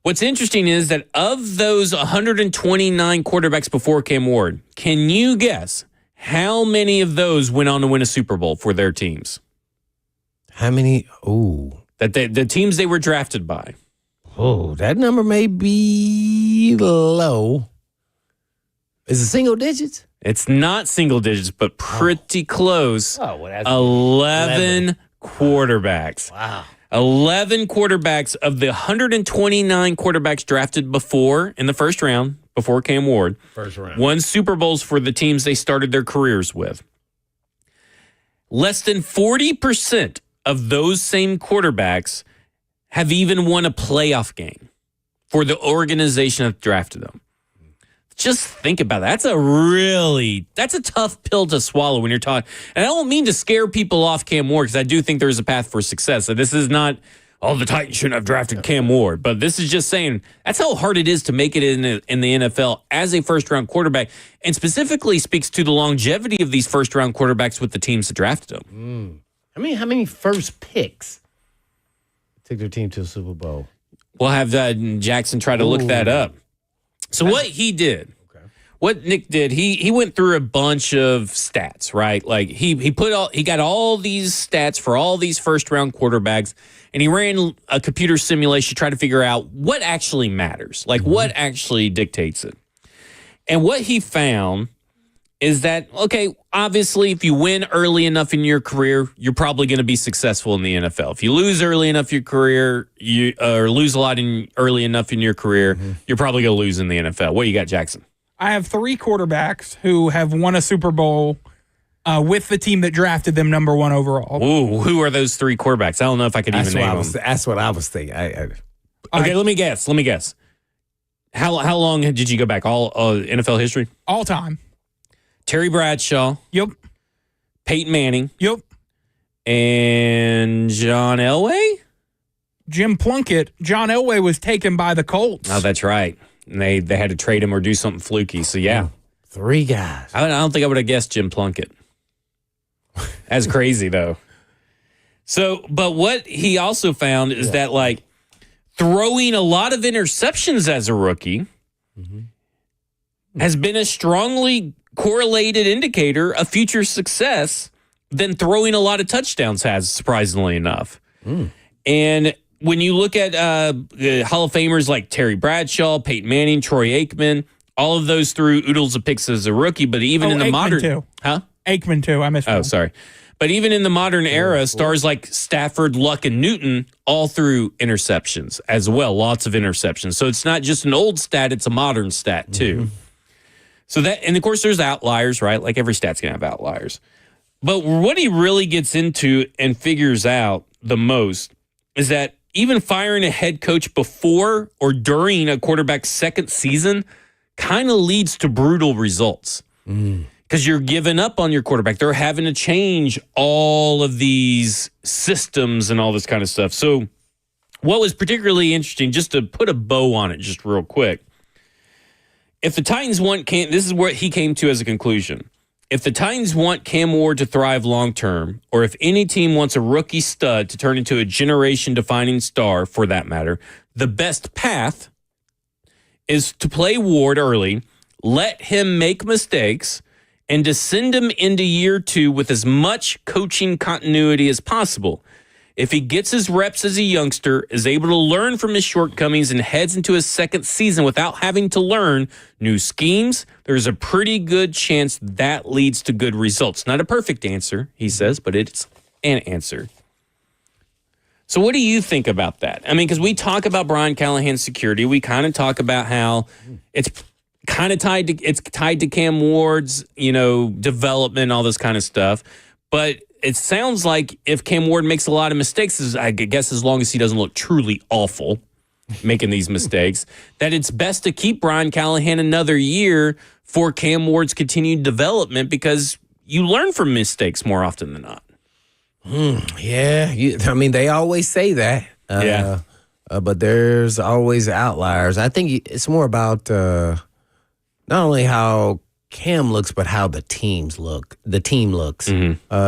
[SPEAKER 2] What's interesting is that of those 129 quarterbacks before Cam Ward, can you guess how many of those went on to win a Super Bowl for their teams?
[SPEAKER 3] How many? Oh.
[SPEAKER 2] The teams they were drafted by.
[SPEAKER 3] Oh, that number may be low. Is it single digits?
[SPEAKER 2] It's not single digits, but pretty close.
[SPEAKER 3] Oh, well, that's
[SPEAKER 2] 11 quarterbacks.
[SPEAKER 3] Wow.
[SPEAKER 2] 11 quarterbacks of the 129 quarterbacks drafted before in the first round, before Cam Ward.
[SPEAKER 3] First round.
[SPEAKER 2] Won Super Bowls for the teams they started their careers with. Less than 40% of those same quarterbacks have even won a playoff game for the organization that drafted them. Just think about that. That's a tough pill to swallow when you're talking. And I don't mean to scare people off Cam Ward because I do think there's a path for success. So this is not, the Titans shouldn't have drafted Cam Ward. But this is just saying that's how hard it is to make it in the NFL as a first-round quarterback, and specifically speaks to the longevity of these first-round quarterbacks with the teams that drafted them.
[SPEAKER 3] How many first picks took their team to a Super Bowl?
[SPEAKER 2] We'll have Jackson try to look that up. So what he did, what Nick did, he went through a bunch of stats, right? Like he got all these stats for all these first round quarterbacks, and he ran a computer simulation to try to figure out what actually matters, like what actually dictates it. And what he found is that, okay, obviously if you win early enough in your career, you're probably going to be successful in the NFL. If you lose early enough in your career, or lose a lot early enough in your career, you're probably going to lose in the NFL. What do you got, Jackson?
[SPEAKER 1] I have 3 quarterbacks who have won a Super Bowl with the team that drafted them number 1 overall.
[SPEAKER 2] Ooh, who are those 3 quarterbacks? I don't know if I could even name them.
[SPEAKER 3] That's what I was thinking.
[SPEAKER 2] Okay, let me guess. How long did you go back? All NFL history?
[SPEAKER 1] All time.
[SPEAKER 2] Terry Bradshaw.
[SPEAKER 1] Yep.
[SPEAKER 2] Peyton Manning.
[SPEAKER 1] Yep.
[SPEAKER 2] And John Elway?
[SPEAKER 1] Jim Plunkett. John Elway was taken by the Colts.
[SPEAKER 2] Oh, that's right. And they had to trade him or do something fluky. So, yeah.
[SPEAKER 3] 3 guys.
[SPEAKER 2] I don't think I would have guessed Jim Plunkett. That's crazy, though. So, but what he also found is that, like, throwing a lot of interceptions as a rookie has been a strongly correlated indicator of future success than throwing a lot of touchdowns has, surprisingly enough. And when you look at Hall of Famers like Terry Bradshaw, Peyton Manning, Troy Aikman, all of those threw oodles of picks as a rookie, but even in the
[SPEAKER 1] Aikman
[SPEAKER 2] modern...
[SPEAKER 1] too.
[SPEAKER 2] Huh?
[SPEAKER 1] Aikman, too. I missed
[SPEAKER 2] Oh, sorry. But even in the modern era, stars like Stafford, Luck, and Newton all threw interceptions as well, lots of interceptions. So it's not just an old stat, it's a modern stat, too. So that, and of course, there's outliers, right? Like every stat's going to have outliers. But what he really gets into and figures out the most is that even firing a head coach before or during a quarterback's second season kind of leads to brutal results because you're giving up on your quarterback. They're having to change all of these systems and all this kind of stuff. So what was particularly interesting, just to put a bow on it just real quick, if the Titans this is what he came to as a conclusion. If the Titans want Cam Ward to thrive long-term, or if any team wants a rookie stud to turn into a generation-defining star, for that matter, the best path is to play Ward early, let him make mistakes, and to send him into year 2 with as much coaching continuity as possible. If he gets his reps as a youngster, is able to learn from his shortcomings, and heads into his second season without having to learn new schemes, there's a pretty good chance that leads to good results. Not a perfect answer, he says, but it's an answer. So what do you think about that? I mean, because we talk about Brian Callahan's security. We kind of talk about how it's kind of tied to Cam Ward's, development, all this kind of stuff. But it sounds like if Cam Ward makes a lot of mistakes, I guess as long as he doesn't look truly awful making these mistakes, that it's best to keep Brian Callahan another year for Cam Ward's continued development, because you learn from mistakes more often than not.
[SPEAKER 3] They always say that. But there's always outliers. I think it's more about not only how Cam looks, but how the team looks.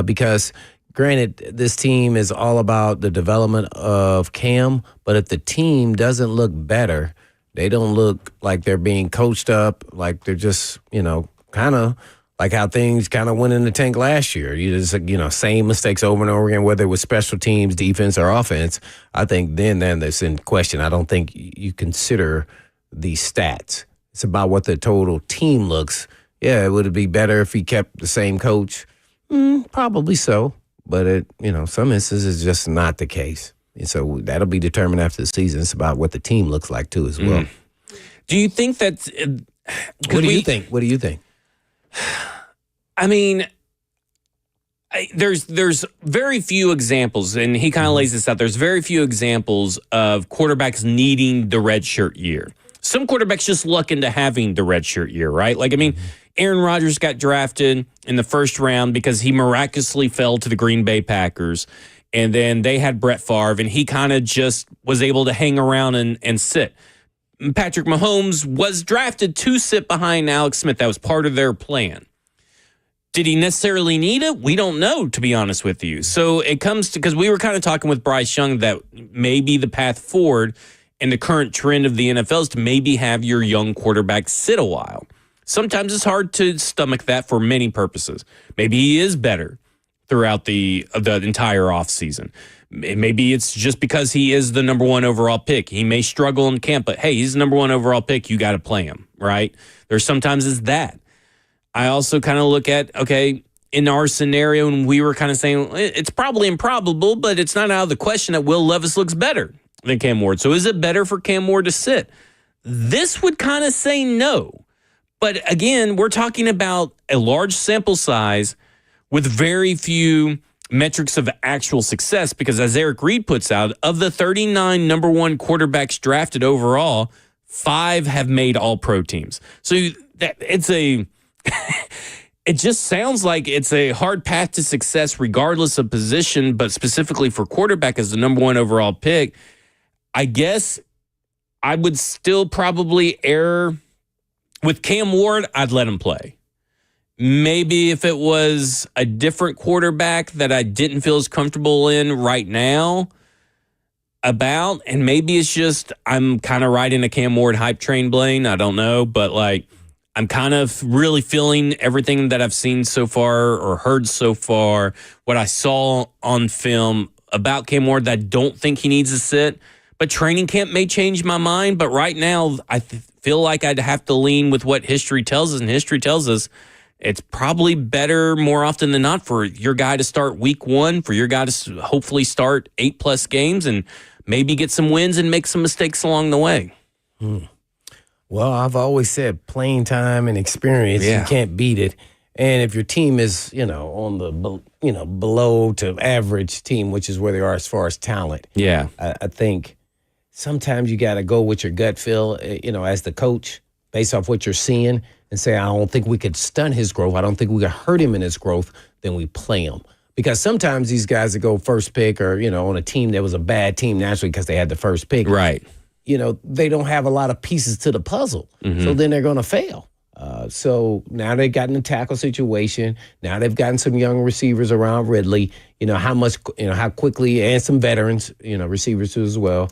[SPEAKER 3] Because granted, this team is all about the development of Cam, but if the team doesn't look better, they don't look like they're being coached up, like they're just, kind of like how things kind of went in the tank last year. You just, same mistakes over and over again, whether it was special teams, defense, or offense. I think then that's in question. I don't think you consider these stats. It's about what the total team looks. Yeah, would it be better if he kept the same coach? Probably so. But some instances it's just not the case. And so that'll be determined after the season. It's about what the team looks like too as well.
[SPEAKER 2] Do you think that's
[SPEAKER 3] What do you think? What do you think?
[SPEAKER 2] I mean, there's very few examples, and he kind of lays this out. There's very few examples of quarterbacks needing the redshirt year. Some quarterbacks just luck into having the redshirt year, right? Aaron Rodgers got drafted in the first round because he miraculously fell to the Green Bay Packers, and then they had Brett Favre, and he kind of just was able to hang around and sit. Patrick Mahomes was drafted to sit behind Alex Smith. That was part of their plan. Did he necessarily need it? We don't know, to be honest with you. So it comes to, because we were kind of talking with Bryce Young that maybe the path forward and the current trend of the NFL is to maybe have your young quarterback sit a while. Sometimes it's hard to stomach that for many purposes. Maybe he is better throughout the entire offseason. Maybe it's just because he is the number 1 overall pick. He may struggle in camp, but hey, he's the number 1 overall pick. You got to play him, right? There's sometimes it's that. I also kind of look at, okay, in our scenario, and we were kind of saying it's probably improbable, but it's not out of the question that Will Levis looks better than Cam Ward. So is it better for Cam Ward to sit? This would kind of say no. But again, we're talking about a large sample size with very few metrics of actual success, because as Eric Reed puts out, of the 39 number 1 quarterbacks drafted overall, 5 have made all-pro teams. So it just sounds like it's a hard path to success regardless of position, but specifically for quarterback as the number 1 overall pick. I guess I would still probably err with Cam Ward. I'd let him play. Maybe if it was a different quarterback that I didn't feel as comfortable in right now about, and maybe it's just I'm kind of riding a Cam Ward hype train, Blaine. I don't know, but I'm kind of really feeling everything that I've seen so far or heard so far, what I saw on film about Cam Ward, that I don't think he needs to sit. But training camp may change my mind. But right now, I feel like I'd have to lean with what history tells us. And history tells us it's probably better more often than not for your guy to start week 1, for your guy to hopefully start 8+ games and maybe get some wins and make some mistakes along the way.
[SPEAKER 3] Well, I've always said playing time and experience, you can't beat it. And if your team is, on the, below to average team, which is where they are as far as talent. Yeah. I think sometimes you got to go with your gut feel, as the coach. based off what you're seeing and say, I don't think we could stunt his growth. I don't think we could hurt him in his growth, then we play him. Because sometimes these guys that go first pick or, on a team that was a bad team naturally because they had the first pick.
[SPEAKER 2] Right.
[SPEAKER 3] They don't have a lot of pieces to the puzzle. Mm-hmm. So then they're going to fail. So now they've gotten a tackle situation. Now they've gotten some young receivers around Ridley. How quickly, and some veterans, receivers too as well.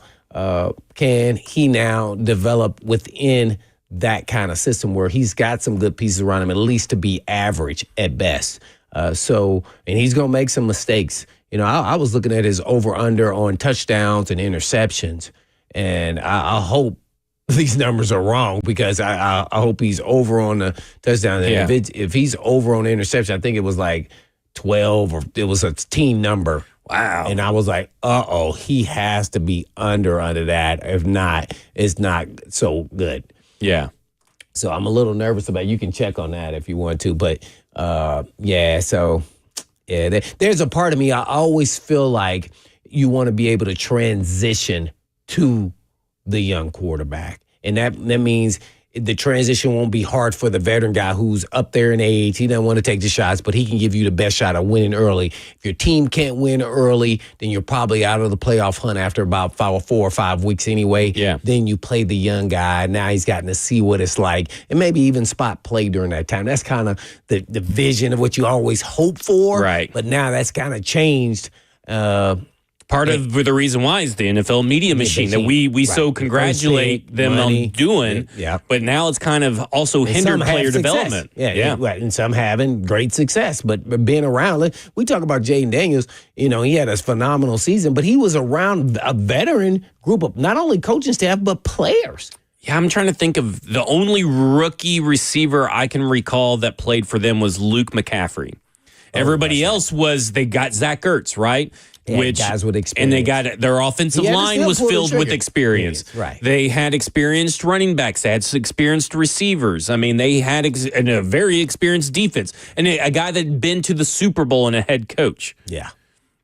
[SPEAKER 3] Can he now develop within that kind of system where he's got some good pieces around him, at least to be average at best? And he's going to make some mistakes. I was looking at his over-under on touchdowns and interceptions, and I hope these numbers are wrong because I hope he's over on the touchdown.
[SPEAKER 2] Yeah.
[SPEAKER 3] If he's over on the interception, I think it was like 12 or it was a team number.
[SPEAKER 2] Wow.
[SPEAKER 3] And I was like, he has to be under that. If not, it's not so good.
[SPEAKER 2] Yeah.
[SPEAKER 3] So I'm a little nervous about it. You can check on that if you want to. But, there's a part of me, I always feel like you want to be able to transition to the young quarterback. And that means the transition won't be hard for the veteran guy who's up there in age. He doesn't want to take the shots, but he can give you the best shot of winning early. If your team can't win early, then you're probably out of the playoff hunt after about 4 or 5 weeks anyway.
[SPEAKER 2] Yeah.
[SPEAKER 3] Then you play the young guy. Now he's gotten to see what it's like and maybe even spot play during that time. That's kind of the vision of what you always hope for.
[SPEAKER 2] Right.
[SPEAKER 3] But now that's kind of changed.
[SPEAKER 2] Part of the reason why is the NFL media machine that we so congratulate them on doing.
[SPEAKER 3] Yeah.
[SPEAKER 2] But now it's kind of also hindered player development.
[SPEAKER 3] Yeah. Right. And some having great success. But being around, we talk about Jaden Daniels, he had a phenomenal season, but he was around a veteran group of not only coaching staff, but players.
[SPEAKER 2] Yeah, I'm trying to think of the only rookie receiver I can recall that played for them was Luke McCaffrey. Everybody else they got Zach Ertz, right?
[SPEAKER 3] Yeah, guys with experience.
[SPEAKER 2] And they got their offensive line was filled with experience.
[SPEAKER 3] Right.
[SPEAKER 2] They had experienced running backs. They had experienced receivers. I mean, they had a very experienced defense. And a guy that had been to the Super Bowl and a head coach.
[SPEAKER 3] Yeah.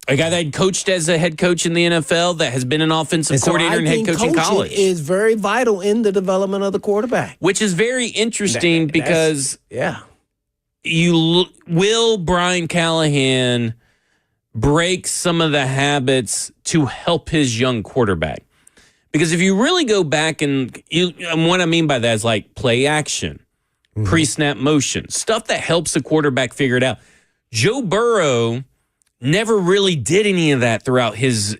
[SPEAKER 2] A guy that had coached as a head coach in the NFL, that has been an offensive coordinator and head coach in college.
[SPEAKER 3] Is very vital in the development of the quarterback.
[SPEAKER 2] Which is very interesting because will Brian Callahan break some of the habits to help his young quarterback? Because if you really go back and what I mean by that is like play action, pre-snap motion, stuff that helps the quarterback figure it out. Joe Burrow never really did any of that throughout his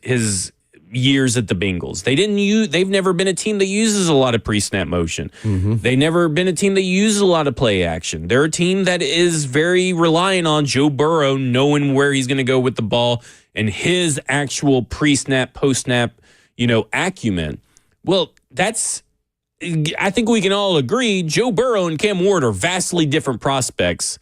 [SPEAKER 2] years at the Bengals. They've never been a team that uses a lot of pre-snap motion. Mm-hmm. They've never been a team that uses a lot of play action. They're a team that is very reliant on Joe Burrow knowing where he's going to go with the ball and his actual pre-snap, post-snap, acumen. Well, I think we can all agree Joe Burrow and Cam Ward are vastly different prospects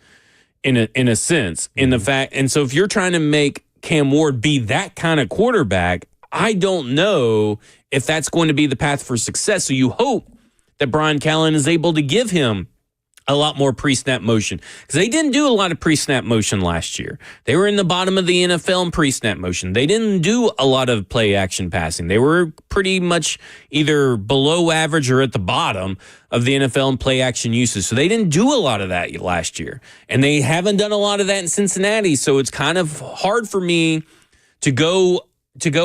[SPEAKER 2] in a sense. In the fact, and so if you're trying to make Cam Ward be that kind of quarterback, I don't know if that's going to be the path for success. So you hope that Brian Callahan is able to give him a lot more pre-snap motion because they didn't do a lot of pre-snap motion last year. They were in the bottom of the NFL in pre-snap motion. They didn't do a lot of play action passing. They were pretty much either below average or at the bottom of the NFL in play action usage. So they didn't do a lot of that last year. And they haven't done a lot of that in Cincinnati. So it's kind of hard for me to go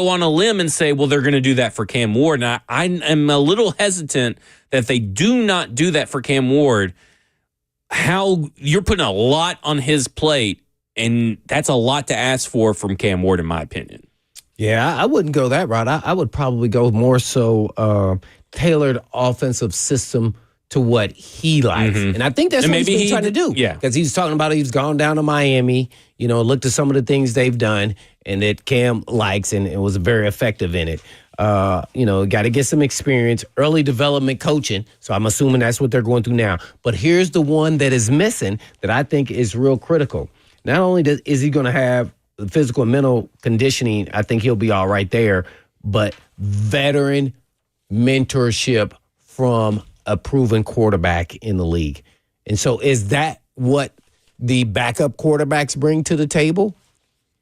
[SPEAKER 2] on a limb and say, well, they're going to do that for Cam Ward. And I am a little hesitant that if they do not do that for Cam Ward, how you're putting a lot on his plate, and that's a lot to ask for from Cam Ward, in my opinion.
[SPEAKER 3] Yeah, I wouldn't go that route. I would probably go more so tailored offensive system to what he likes. Mm-hmm. And I think that's what he's been trying to do.
[SPEAKER 2] Yeah.
[SPEAKER 3] Because he's talking about he's gone down to Miami, looked at some of the things they've done and that Cam likes and was very effective in it. Got to get some experience, early development coaching. So I'm assuming that's what they're going through now. But here's the one that is missing that I think is real critical. Not only is he going to have the physical and mental conditioning, I think he'll be all right there, but veteran mentorship from a proven quarterback in the league. And so is that what the backup quarterbacks bring to the table?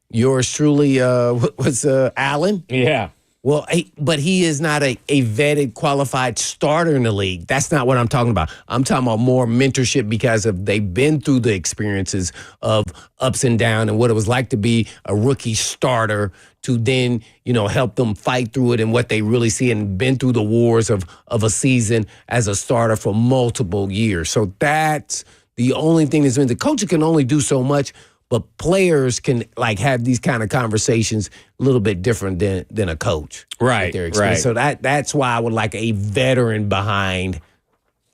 [SPEAKER 3] Yours truly was Allen?
[SPEAKER 2] Yeah.
[SPEAKER 3] Well, but he is not a vetted, qualified starter in the league. That's not what I'm talking about. I'm talking about more mentorship because they've been through the experiences of ups and downs and what it was like to be a rookie starter to then, help them fight through it and what they really see and been through the wars of a season as a starter for multiple years. So that's the only thing that's been. The coach can only do so much. But players can have these kind of conversations a little bit different than a coach.
[SPEAKER 2] Right.
[SPEAKER 3] So that's why I would like a veteran behind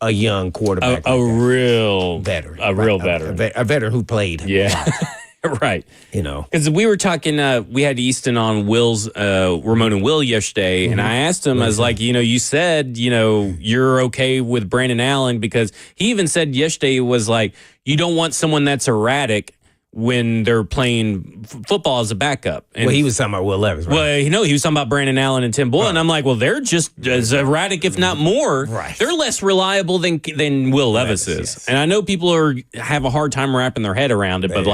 [SPEAKER 3] a young quarterback.
[SPEAKER 2] A real
[SPEAKER 3] veteran.
[SPEAKER 2] A real veteran.
[SPEAKER 3] A veteran who played.
[SPEAKER 2] Yeah. Right. Because we were talking, we had Easton on Ramon and Will yesterday, and I asked him, I was like, you said, you're okay with Brandon Allen because he even said yesterday it was like, you don't want someone that's erratic when they're playing football as a backup. And
[SPEAKER 3] he was talking about Will Levis, right?
[SPEAKER 2] Well, he was talking about Brandon Allen and Tim Boyle, and I'm like, well, they're just as erratic, if not more.
[SPEAKER 3] Right.
[SPEAKER 2] They're less reliable than Will Levis is. Yes. And I know people have a hard time wrapping their head around it, but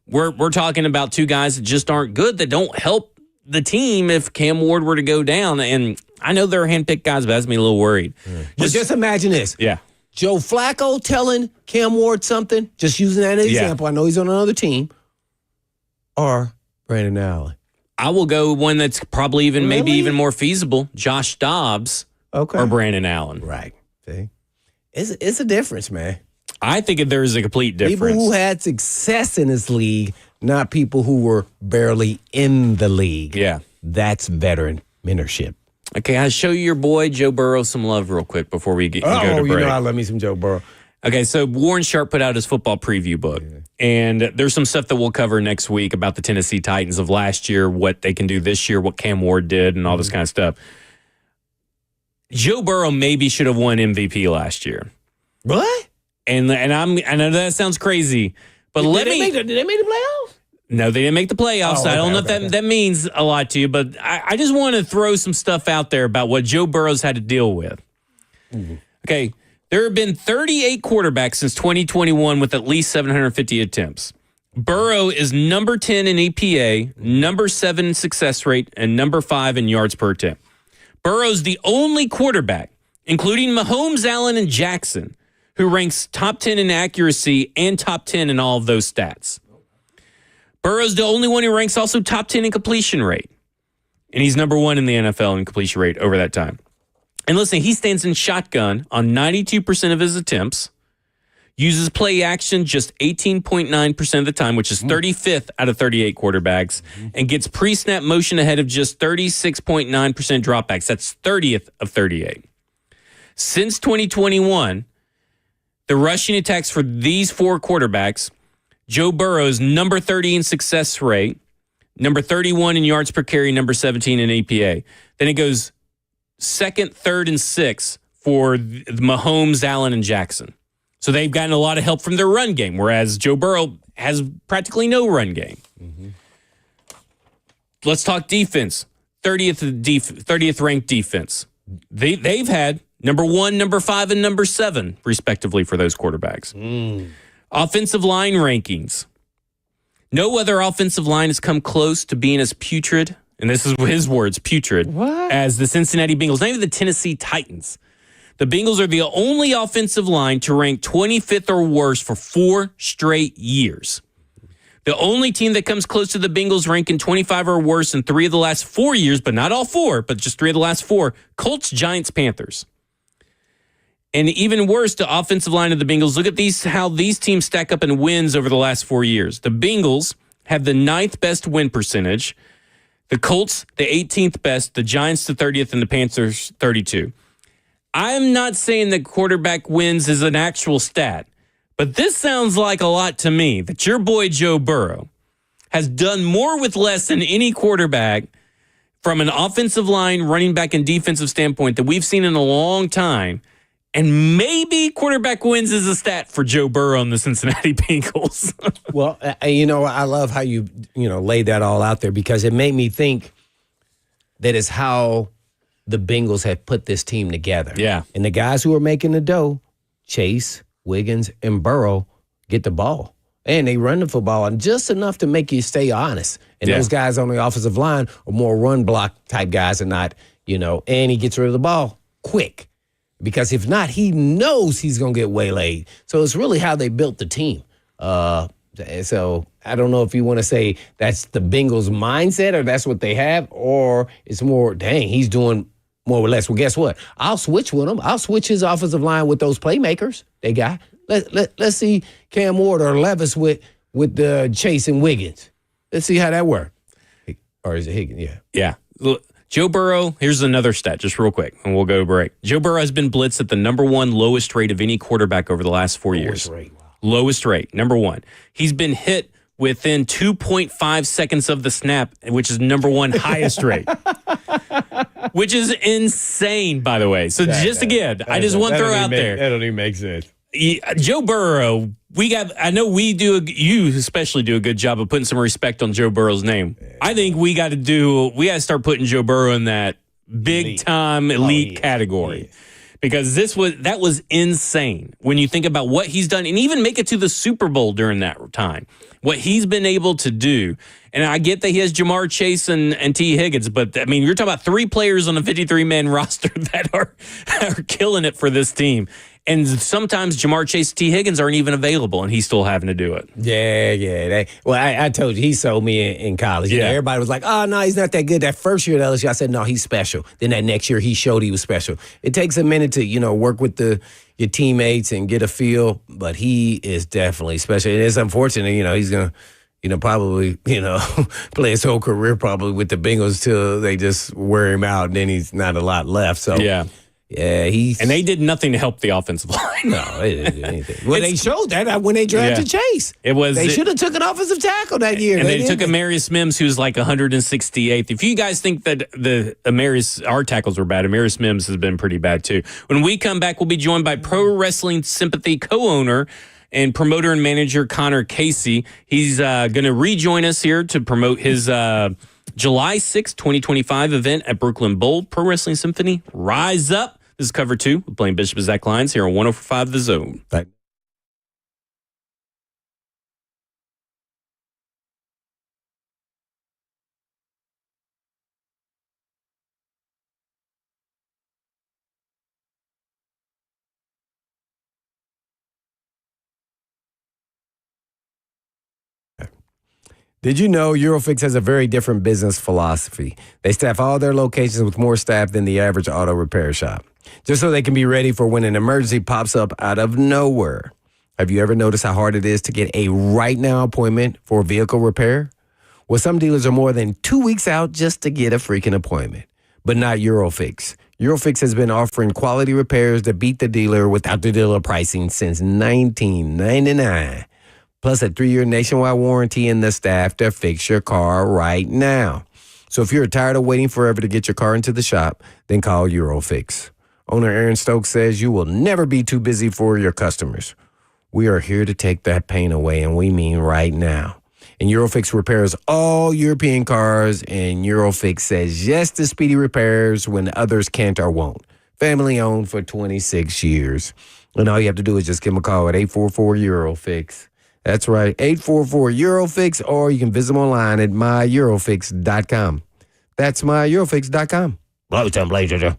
[SPEAKER 2] we're talking about two guys that just aren't good, that don't help the team if Cam Ward were to go down. And I know they're handpicked guys, but that's me a little worried.
[SPEAKER 3] But just imagine this.
[SPEAKER 2] Yeah.
[SPEAKER 3] Joe Flacco telling Cam Ward something, just using that as an example. I know he's on another team. Or Brandon Allen.
[SPEAKER 2] I will go one that's probably maybe even more feasible. Josh Dobbs or Brandon Allen.
[SPEAKER 3] Right. See? It's a difference, man.
[SPEAKER 2] I think there is a complete difference.
[SPEAKER 3] People who had success in this league, not people who were barely in the league.
[SPEAKER 2] Yeah.
[SPEAKER 3] That's veteran mentorship.
[SPEAKER 2] Okay, I'll show you your boy Joe Burrow some love real quick before we go to break.
[SPEAKER 3] I love me some Joe Burrow.
[SPEAKER 2] Okay, so Warren Sharp put out his football preview book, and there's some stuff that we'll cover next week about the Tennessee Titans of last year, what they can do this year, what Cam Ward did, and all this kind of stuff. Joe Burrow maybe should have won MVP last year.
[SPEAKER 3] What?
[SPEAKER 2] And I know that sounds crazy, but
[SPEAKER 3] did they make the playoffs?
[SPEAKER 2] No, they didn't make the playoffs. I don't know if that means a lot to you, but I just want to throw some stuff out there about what Joe Burrow's had to deal with. Okay, there have been 38 quarterbacks since 2021 with at least 750 attempts. Burrow is number 10 in EPA, number 7 in success rate, and number 5 in yards per attempt. Burrow's the only quarterback, including Mahomes, Allen, and Jackson, who ranks top 10 in accuracy and top 10 in all of those stats. Burrow's the only one who ranks also top 10 in completion rate. And he's number 1 in the NFL in completion rate over that time. And listen, he stands in shotgun on 92% of his attempts, uses play action just 18.9% of the time, which is 35th out of 38 quarterbacks, and gets pre-snap motion ahead of just 36.9% dropbacks. That's 30th of 38. Since 2021, the rushing attacks for these four quarterbacks, Joe Burrow's number 30 in success rate, number 31 in yards per carry, number 17 in EPA. Then it goes second, third, and sixth for Mahomes, Allen, and Jackson. So they've gotten a lot of help from their run game, whereas Joe Burrow has practically no run game. Mm-hmm. Let's talk defense. 30th ranked defense. They've had number 1, number 5, and number 7, respectively, for those quarterbacks. Offensive line rankings. No other offensive line has come close to being as putrid, and this is his words, putrid, as the Cincinnati Bengals, not even the Tennessee Titans. The Bengals are the only offensive line to rank 25th or worse for 4 straight years. The only team that comes close to the Bengals ranking 25 or worse in 3 of the last 4 years, but not all 4, but just 3 of the last 4, Colts, Giants, Panthers. And even worse, the offensive line of the Bengals. Look at how these teams stack up in wins over the last 4 years. The Bengals have the 9th best win percentage. The Colts, the 18th best. The Giants, the 30th, and the Panthers, 32. I'm not saying that quarterback wins is an actual stat, but this sounds like a lot to me that your boy Joe Burrow has done more with less than any quarterback from an offensive line, running back, and defensive standpoint that we've seen in a long time. And maybe quarterback wins is a stat for Joe Burrow and the Cincinnati Bengals.
[SPEAKER 3] Well, I love how you laid that all out there, because it made me think that is how the Bengals have put this team together.
[SPEAKER 2] Yeah.
[SPEAKER 3] And the guys who are making the dough, Chase, Wiggins, and Burrow, get the ball. And they run the football and just enough to make you stay honest. And those guys on the offensive line are more run block type guys and not, and he gets rid of the ball quick. Because if not, he knows he's going to get waylaid. So it's really how they built the team. So I don't know if you want to say that's the Bengals' mindset or that's what they have, or it's more, dang, he's doing more or less. Well, guess what? I'll switch with him. I'll switch his offensive line with those playmakers they got. Let's see Cam Ward or Levis with Chase and Wiggins. Let's see how that works. Or is it Higgins? Yeah.
[SPEAKER 2] Yeah. Look, Joe Burrow, here's another stat, just real quick, and we'll go to break. Joe Burrow has been blitzed at the number one lowest rate of any quarterback over the last 4 years.
[SPEAKER 3] Rate. Wow.
[SPEAKER 2] Lowest rate, number one. He's been hit within 2.5 seconds of the snap, which is number one highest rate. Which is insane, by the way. So I just want to throw out there.
[SPEAKER 3] That don't even make sense.
[SPEAKER 2] Joe Burrow, you especially do a good job of putting some respect on Joe Burrow's name. I think we got to start putting Joe Burrow in that big time elite category. Because that was insane when you think about what he's done and even make it to the Super Bowl during that time. What he's been able to do. And I get that he has Jamar Chase and T. Higgins, but I mean, you're talking about 3 players on a 53-man roster that are killing it for this team. And sometimes Jamar Chase, T. Higgins aren't even available, and he's still having to do it.
[SPEAKER 3] Yeah. I told you, he sold me in college.
[SPEAKER 2] Yeah.
[SPEAKER 3] Everybody was like, oh, no, he's not that good. That first year at LSU, I said, no, he's special. Then that next year, he showed he was special. It takes a minute to, work with your teammates and get a feel, but he is definitely special. And it's unfortunate, he's going to, probably, play his whole career probably with the Bengals till they just wear him out, and then he's not a lot left. So, yeah,
[SPEAKER 2] and they did nothing to help the offensive line.
[SPEAKER 3] No, they didn't do anything. Well, they showed that when they drafted Chase. They should have took an offensive tackle that year.
[SPEAKER 2] And they took Amarius Mims, who's like 168th. If you guys think that our tackles were bad, Amarius Mims has been pretty bad too. When we come back, we'll be joined by Pro Wrestling Sympathy co-owner and promoter and manager Connor Casey. He's going to rejoin us here to promote his July 6th, 2025 event at Brooklyn Bowl. Pro Wrestling Symphony, Rise Up. This is Cover 2 with Blaine Bishop and Zach Lyons here on 104.5 The Zone.
[SPEAKER 3] Right. Did you know Eurofix has a very different business philosophy? They staff all their locations with more staff than the average auto repair shop, just so they can be ready for when an emergency pops up out of nowhere. Have you ever noticed how hard it is to get a right now appointment for vehicle repair? Well, some dealers are more than 2 weeks out just to get a freaking appointment, but not Eurofix. Eurofix has been offering quality repairs that beat the dealer without the dealer pricing since 1999. Plus a 3-year nationwide warranty and the staff to fix your car right now. So if you're tired of waiting forever to get your car into the shop, then call Eurofix. Owner Aaron Stokes says you will never be too busy for your customers. We are here to take that pain away, and we mean right now. And Eurofix repairs all European cars, and Eurofix says yes to speedy repairs when others can't or won't. Family owned for 26 years. And all you have to do is just give them a call at 844-EUROFIX. That's right, 844-EUROFIX, or you can visit them online at myeurofix.com. That's myeurofix.com. Blow time, Blazer.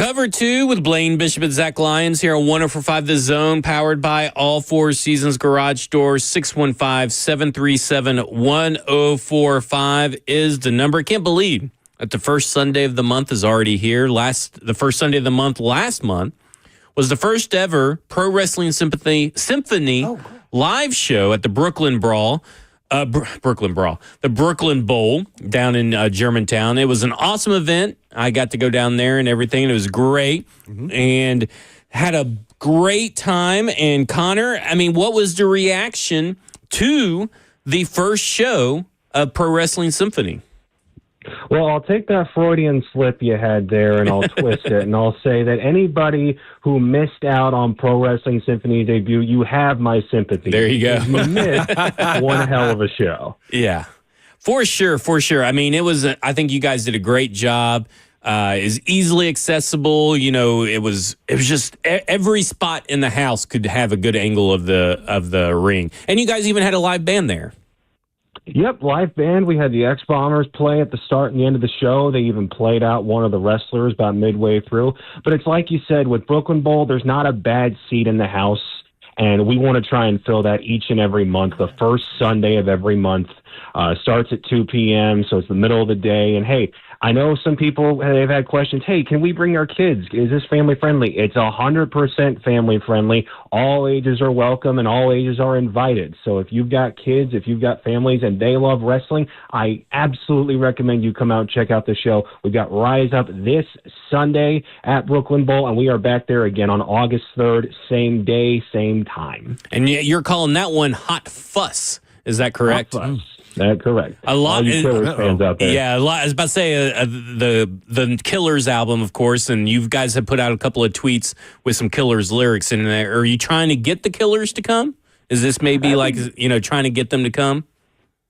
[SPEAKER 2] Cover 2 with Blaine Bishop and Zach Lyons here on 104.5 The Zone, powered by All Four Seasons Garage Doors. 615-737-1045 is the number. Can't believe that the first Sunday of the month is already here. The first Sunday of the month last month was the first ever Pro Wrestling Symphony live show at the Brooklyn Brawl. The Brooklyn Bowl down in Germantown. It was an awesome event. I got to go down there and everything, and it was great, and had a great time. And Connor, I mean, what was the reaction to the first show of Pro Wrestling Symphony?
[SPEAKER 11] Well, I'll take that Freudian slip you had there and I'll twist it, and I'll say that anybody who missed out on Pro Wrestling Symphony debut, you have my sympathy.
[SPEAKER 2] There you go.
[SPEAKER 11] You missed one hell of a show.
[SPEAKER 2] Yeah, for sure. I mean, I think you guys did a great job. Is easily accessible. You know, it was just every spot in the house could have a good angle of the ring, and you guys even had a live band there.
[SPEAKER 11] Yep, live band. We had the X-Bombers play at the start and the end of the show. They even played out one of the wrestlers about midway through. But it's like you said, with Brooklyn Bowl, there's not a bad seat in the house, and we want to try and fill that each and every month. The first Sunday of every month starts at 2 p.m., so it's the middle of the day. And, hey, I know some people, they've had questions, hey, can we bring our kids? Is this family-friendly? It's 100% family-friendly. All ages are welcome, and all ages are invited. So if you've got kids, if you've got families, and they love wrestling, I absolutely recommend you come out and check out the show. We've got Rise Up this Sunday at Brooklyn Bowl, and we are back there again on August 3rd, same day, same time.
[SPEAKER 2] And you're calling that one Hot Fuss. Is that correct?
[SPEAKER 11] Hot Fuss. That's correct.
[SPEAKER 2] A lot
[SPEAKER 11] of Killers fans out there.
[SPEAKER 2] Yeah, a lot. I was about to say the Killers album, of course, and you guys have put out a couple of tweets with some Killers lyrics in there. Are you trying to get the Killers to come? Is this maybe trying to get them to come?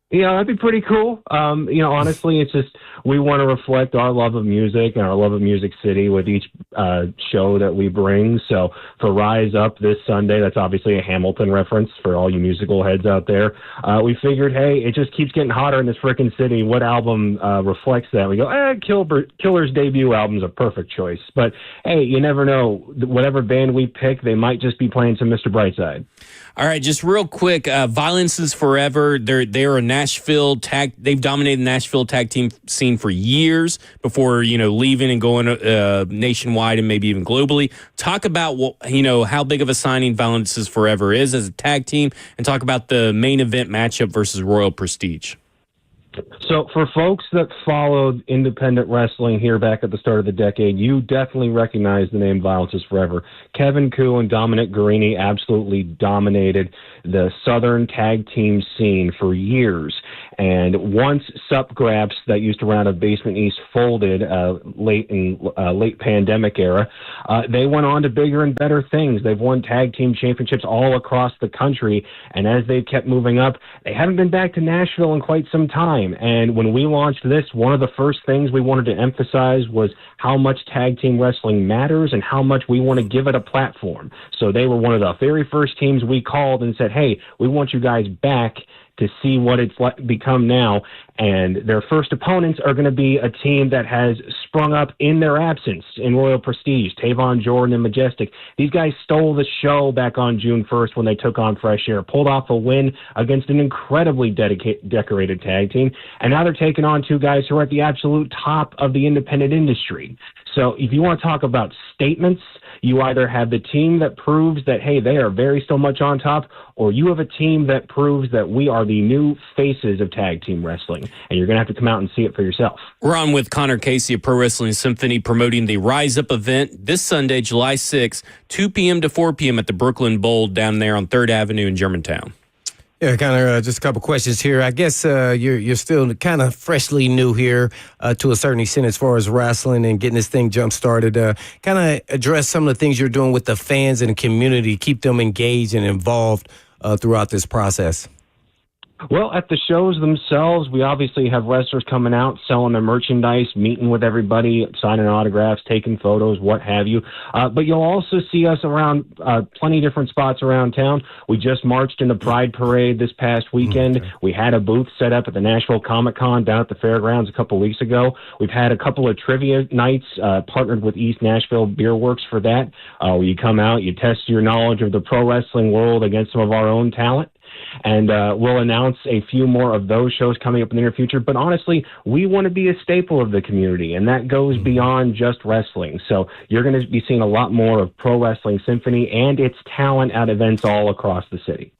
[SPEAKER 11] Yeah, that'd be pretty cool. Honestly, it's just we want to reflect our love of music and our love of Music City with each show that we bring. So for Rise Up this Sunday, that's obviously a Hamilton reference for all you musical heads out there. We figured, hey, it just keeps getting hotter in this frickin' city. What album reflects that? We go, Killer's debut album's a perfect choice. But, hey, you never know. Whatever band we pick, they might just be playing some Mr. Brightside.
[SPEAKER 2] All right, just real quick, Violence is Forever. They're a Nashville tag. They've dominated the Nashville tag team scene for years before leaving and going nationwide and maybe even globally. Talk about how big of a signing Violence is Forever is as a tag team, and talk about the main event matchup versus Royal Prestige.
[SPEAKER 11] So for folks that followed independent wrestling here back at the start of the decade, you definitely recognize the name Violence is Forever. Kevin Koo and Dominic Guarini absolutely dominated the Southern tag team scene for years. And once Sup Graps, that used to run out of Basement East, folded late pandemic era, they went on to bigger and better things. They've won tag team championships all across the country. And as they've kept moving up, they haven't been back to Nashville in quite some time. And when we launched this, one of the first things we wanted to emphasize was how much tag team wrestling matters and how much we want to give it a platform. So they were one of the very first teams we called and said, hey, we want you guys back to see what it's become now. And their first opponents are going to be a team that has sprung up in their absence in Royal Prestige, Tavon Jordan and Majestic. These guys stole the show back on June 1st when they took on Fresh Air, pulled off a win against an incredibly decorated tag team, and now they're taking on two guys who are at the absolute top of the independent industry. So if you want to talk about statements, you either have the team that proves that, hey, they are very still much on top, or you have a team that proves that we are the new faces of tag team wrestling, and you're going to have to come out and see it for yourself.
[SPEAKER 2] We're on with Connor Casey of Pro Wrestling Symphony promoting the Rise Up event this Sunday, July 6th, 2 p.m. to 4 p.m. at the Brooklyn Bowl down there on 3rd Avenue in Germantown.
[SPEAKER 3] Yeah, Connor, just a couple questions here. I guess you're still kind of freshly new here to a certain extent as far as wrestling and getting this thing jump-started. Kind of address some of the things you're doing with the fans and the community, keep them engaged and involved throughout this process.
[SPEAKER 11] Well, at the shows themselves, we obviously have wrestlers coming out, selling their merchandise, meeting with everybody, signing autographs, taking photos, what have you. But you'll also see us around plenty of different spots around town. We just marched in the Pride Parade this past weekend. Okay. We had a booth set up at the Nashville Comic-Con down at the fairgrounds a couple weeks ago. We've had a couple of trivia nights, partnered with East Nashville Beer Works for that, where you come out, you test your knowledge of the pro wrestling world against some of our own talent. And we'll announce a few more of those shows coming up in the near future. But honestly, we want to be a staple of the community, and that goes beyond just wrestling. So you're going to be seeing a lot more of Pro Wrestling Symphony and its talent at events all across the city.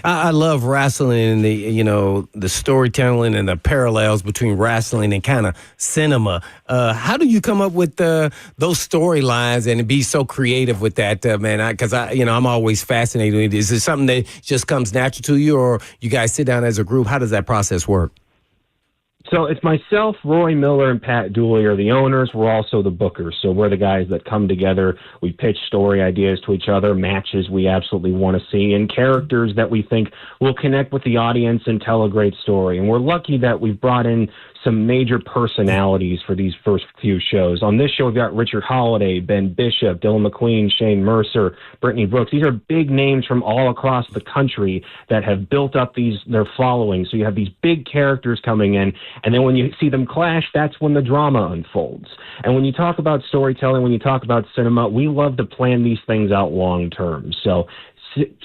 [SPEAKER 3] I love wrestling and the storytelling and the parallels between wrestling and kind of cinema. How do you come up with those storylines and be so creative with that, man? Because I'm always fascinated with it. Is it something that just comes natural to you, or you guys sit down as a group? How does that process work?
[SPEAKER 11] So it's myself, Roy Miller, and Pat Dooley are the owners. We're also the bookers. So we're the guys that come together. We pitch story ideas to each other, matches we absolutely want to see, and characters that we think will connect with the audience and tell a great story. And we're lucky that we've brought in some major personalities for these first few shows. On this show, we've got Richard Holiday, Ben Bishop, Dylan McQueen, Shane Mercer, Brittany Brooks. These are big names from all across the country that have built up their following. So you have these big characters coming in, and then when you see them clash, that's when the drama unfolds. And when you talk about storytelling, when you talk about cinema, we love to plan these things out long term. So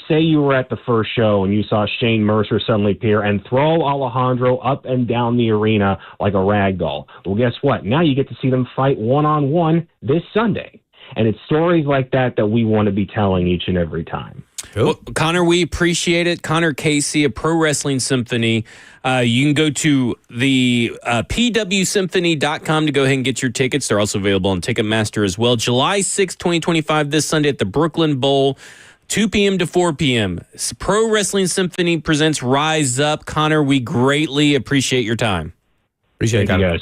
[SPEAKER 11] say you were at the first show and you saw Shane Mercer suddenly appear and throw Alejandro up and down the arena like a rag doll. Well, guess what? Now you get to see them fight one-on-one this Sunday. And it's stories like that we want to be telling each and every time.
[SPEAKER 2] Cool. Well, Connor, we appreciate it. Connor Casey of Pro Wrestling Symphony. You can go to the pwsymphony.com to go ahead and get your tickets. They're also available on Ticketmaster as well. July 6, 2025, this Sunday at the Brooklyn Bowl. 2 p.m. to 4 p.m. Pro Wrestling Symphony presents Rise Up. Connor, we greatly appreciate your time.
[SPEAKER 3] Appreciate it, guys.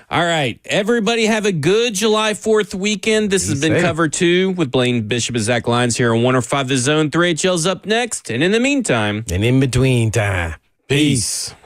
[SPEAKER 2] All right. Everybody have a good July 4th weekend. This has been Cover 2 with Blaine Bishop and Zach Lyons here on 105 The Zone. 3HL's up next. And in the meantime.
[SPEAKER 3] And in between time.
[SPEAKER 2] Peace.